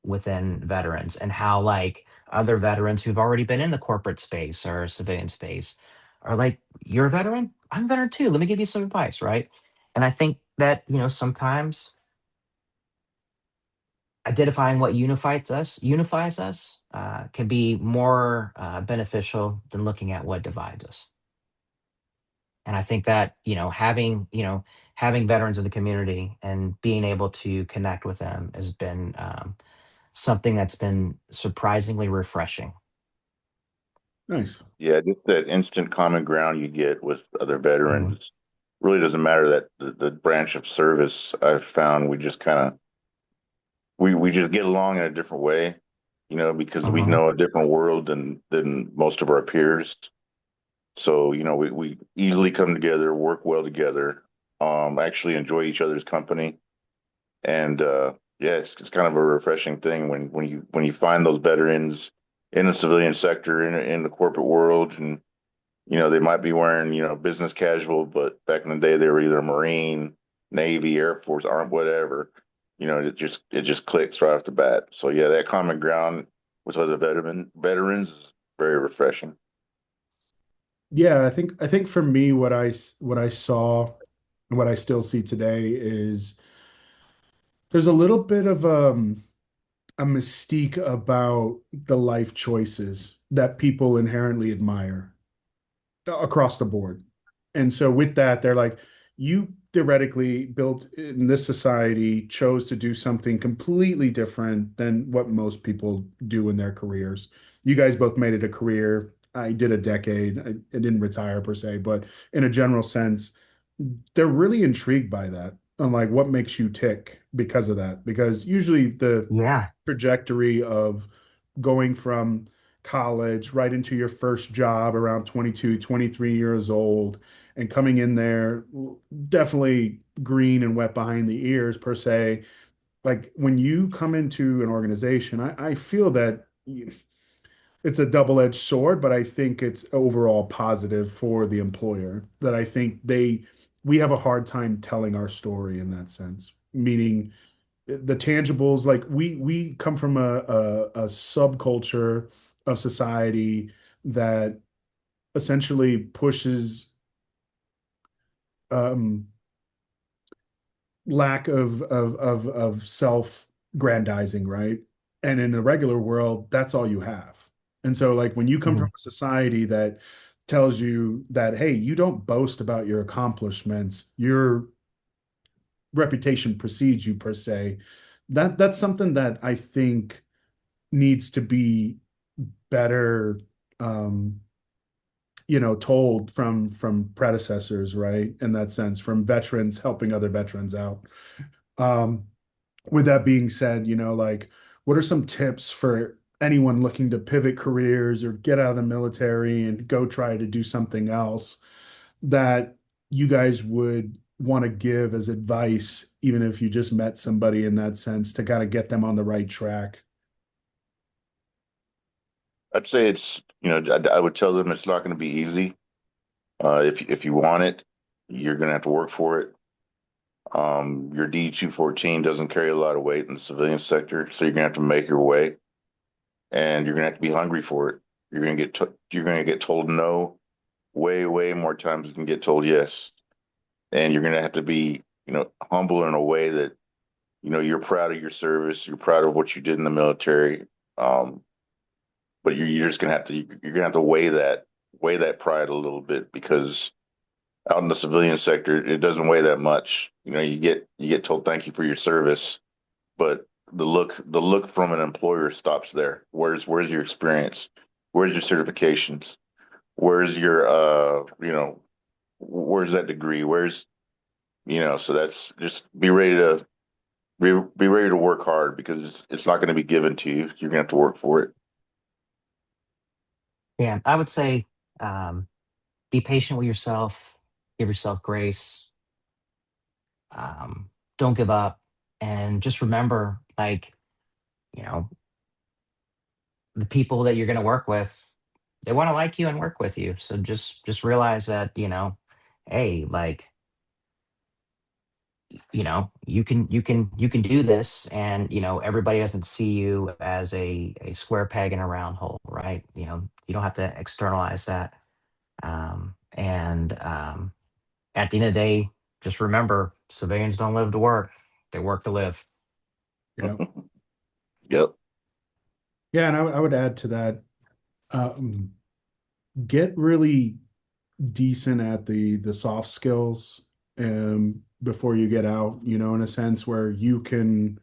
within veterans and how like other veterans who've already been in the corporate space or civilian space are like, you're a veteran? I'm a veteran too. Let me give you some advice, right? And I think that, sometimes identifying what unifies us can be more beneficial than looking at what divides us. And I think that having veterans in the community and being able to connect with them has been something that's been surprisingly refreshing. Nice. Yeah, just that instant common ground you get with other Mhm. veterans. Really doesn't matter that the branch of service I've found we just kind of we just get along in a different way, because we Mhm. know a different world than most of our peers. So, we easily come together, work well together, actually enjoy each other's company. And yeah, it's kind of a refreshing thing when you find those veterans in the civilian sector in the corporate world, and they might be wearing business casual, but back in the day they were either Marine, Navy, Air Force, Army, whatever. It just clicks right off the bat. So yeah, that common ground with other veterans is very refreshing. Yeah, I think for me, what I saw and what I still see today is there's a little bit of a mystique about the life choices that people inherently admire across the board. And so with that, they're like, you theoretically built in this society chose to do something completely different than what most people do in their careers. You guys both made it a career. I did a decade. I didn't retire per se, but in a general sense, they're really intrigued by that. And like what makes you tick because of that? Because usually the Yeah. trajectory of going from college right into your first job around 22, 23 years old and coming in there definitely green and wet behind the ears per se. Like when you come into an organization, I feel that it's a double-edged sword, but I think it's overall positive for the employer that I think we have a hard time telling our story in that sense, meaning the tangibles, like we come from a subculture of society that essentially pushes um lack of self-grandizing, right? And in the regular world, that's all you have. And so like when you come from Mhm. a society that tells you that, hey, you don't boast about your accomplishments, your reputation precedes you per se, that's something that I think needs to be better um told from predecessors, right? In that sense, from veterans helping other veterans out. Um, with that being said, like what are some tips for anyone looking to pivot careers or get out of the military and go try to do something else that you guys would want to give as advice, even if you just met somebody in that sense, to kind of get them on the right track? I'd say it's, I would tell them it's not going to be easy. If you want it, you're going to have to work for it. Your D-214 doesn't carry a lot of weight in the civilian sector, so you're going to have to make your way, and you're going to have to be hungry for it. You're going to get told no way more times than you can get told yes, and you're going to have to be, humble in a way that, you're proud of your service, you're proud of what you did in the military. Um, but you're just going to have to you're going to have to weigh that pride a little bit, because out in the civilian sector, it doesn't weigh that much. You get told thank you for your service, but the look from an employer stops there. Where's your experience? Where's your certifications? Where's your where's that degree? So that's just be ready to work hard, because it's not going to be given to you. You're going to have to work for it. Yeah, I would say um, be patient with yourself, give yourself grace, um, don't give up, and just remember, like, you know, the people that you're going to work with, they want to like you and work with you. So just realize that, hey, like, you can do this, and everybody doesn't see you as a square peg in a round hole, right? You don't have to externalize that. And at the end of the day, just remember, civilians don't live to work, they work to live. Yeah. Yep. Yeah. And I would add to that, um, get really decent at the soft skills before you get out, in a sense where you can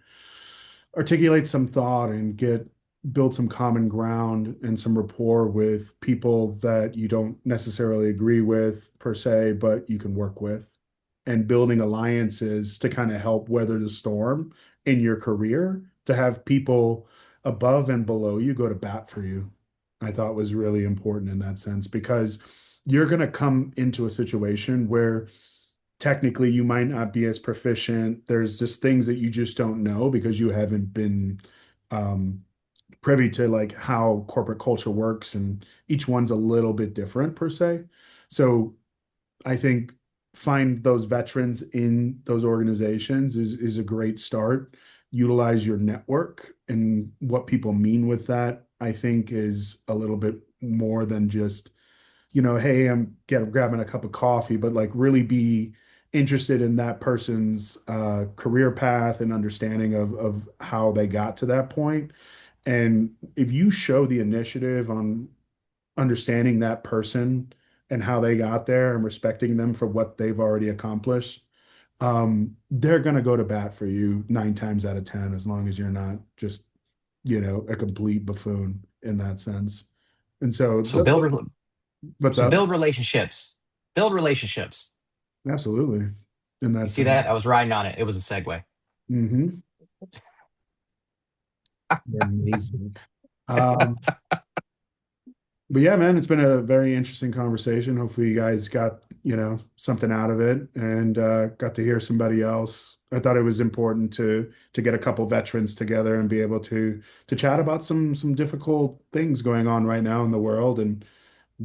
articulate some thought and build some common ground and some rapport with people that you don't necessarily agree with per se, but you can work with, and building alliances to kind of help weather the storm in your career, to have people above and below you go to bat for you. I thought was really important in that sense, because you're going to come into a situation where technically you might not be as proficient. There's just things that you just don't know because you haven't been um, privy to like how corporate culture works, and each one's a little bit different per se. So I think find those veterans in those organizations is a great start. Utilize your network, and what people mean with that, I think, is a little bit more than just, hey, I'm grabbing a cup of coffee, but like really be interested in that person's career path and understanding of how they got to that point. And if you show the initiative on understanding that person and how they got there and respecting them for what they've already accomplished, they're going to go to bat for you 9 times out of 10, as long as you're not just, a complete buffoon in that sense. And so, So build what's so up? build relationships. Build relationships. Absolutely. In You that see sense. that? I was riding on it. It was a segue. Hmm. Amazing. Um, but yeah, man, it's been a very interesting conversation. Hopefully you guys got, something out of it, and got to hear somebody else. I thought it was important to get a couple veterans together and be able to chat about some difficult things going on right now in the world, and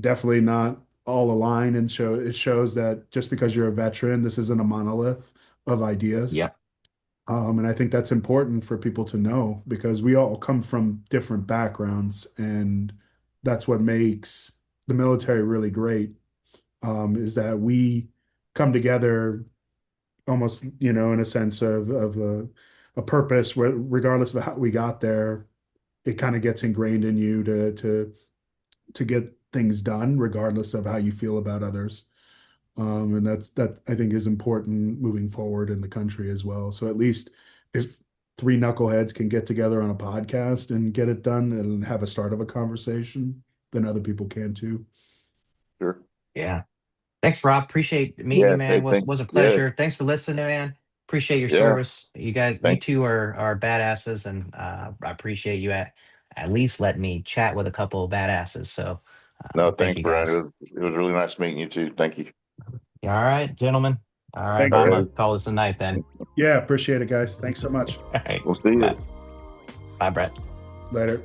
definitely not all aligned. And it shows that just because you're a veteran, this isn't a monolith of ideas. Yep. And I think that's important for people to know, because we all come from different backgrounds, and that's what makes the military really great, is that we come together almost, in a sense of a purpose, where regardless of how we got there, it kind of gets ingrained in you to get things done, regardless of how you feel about others. And that I think is important moving forward in the country as well. So at least if three knuckleheads can get together on a podcast and get it done and have a start of a conversation, then other people can too. Sure. Yeah. Thanks, Rob. Appreciate meeting you, Yeah. man. Hey, Was thanks. a Yeah. pleasure. Thanks for listening, man. Appreciate your Yeah. service. You guys, you Thank. two are badasses, and I appreciate you at least letting me chat with a couple of badasses. So No, thank thanks, you Brian. guys. It was really nice meeting you too. Thank you. All right, gentlemen. All right, Thank I'm you. gonna call this a night then. Yeah, appreciate it, guys. Thanks so much. All right. We'll see you. Bye. Bye, Brett. Later.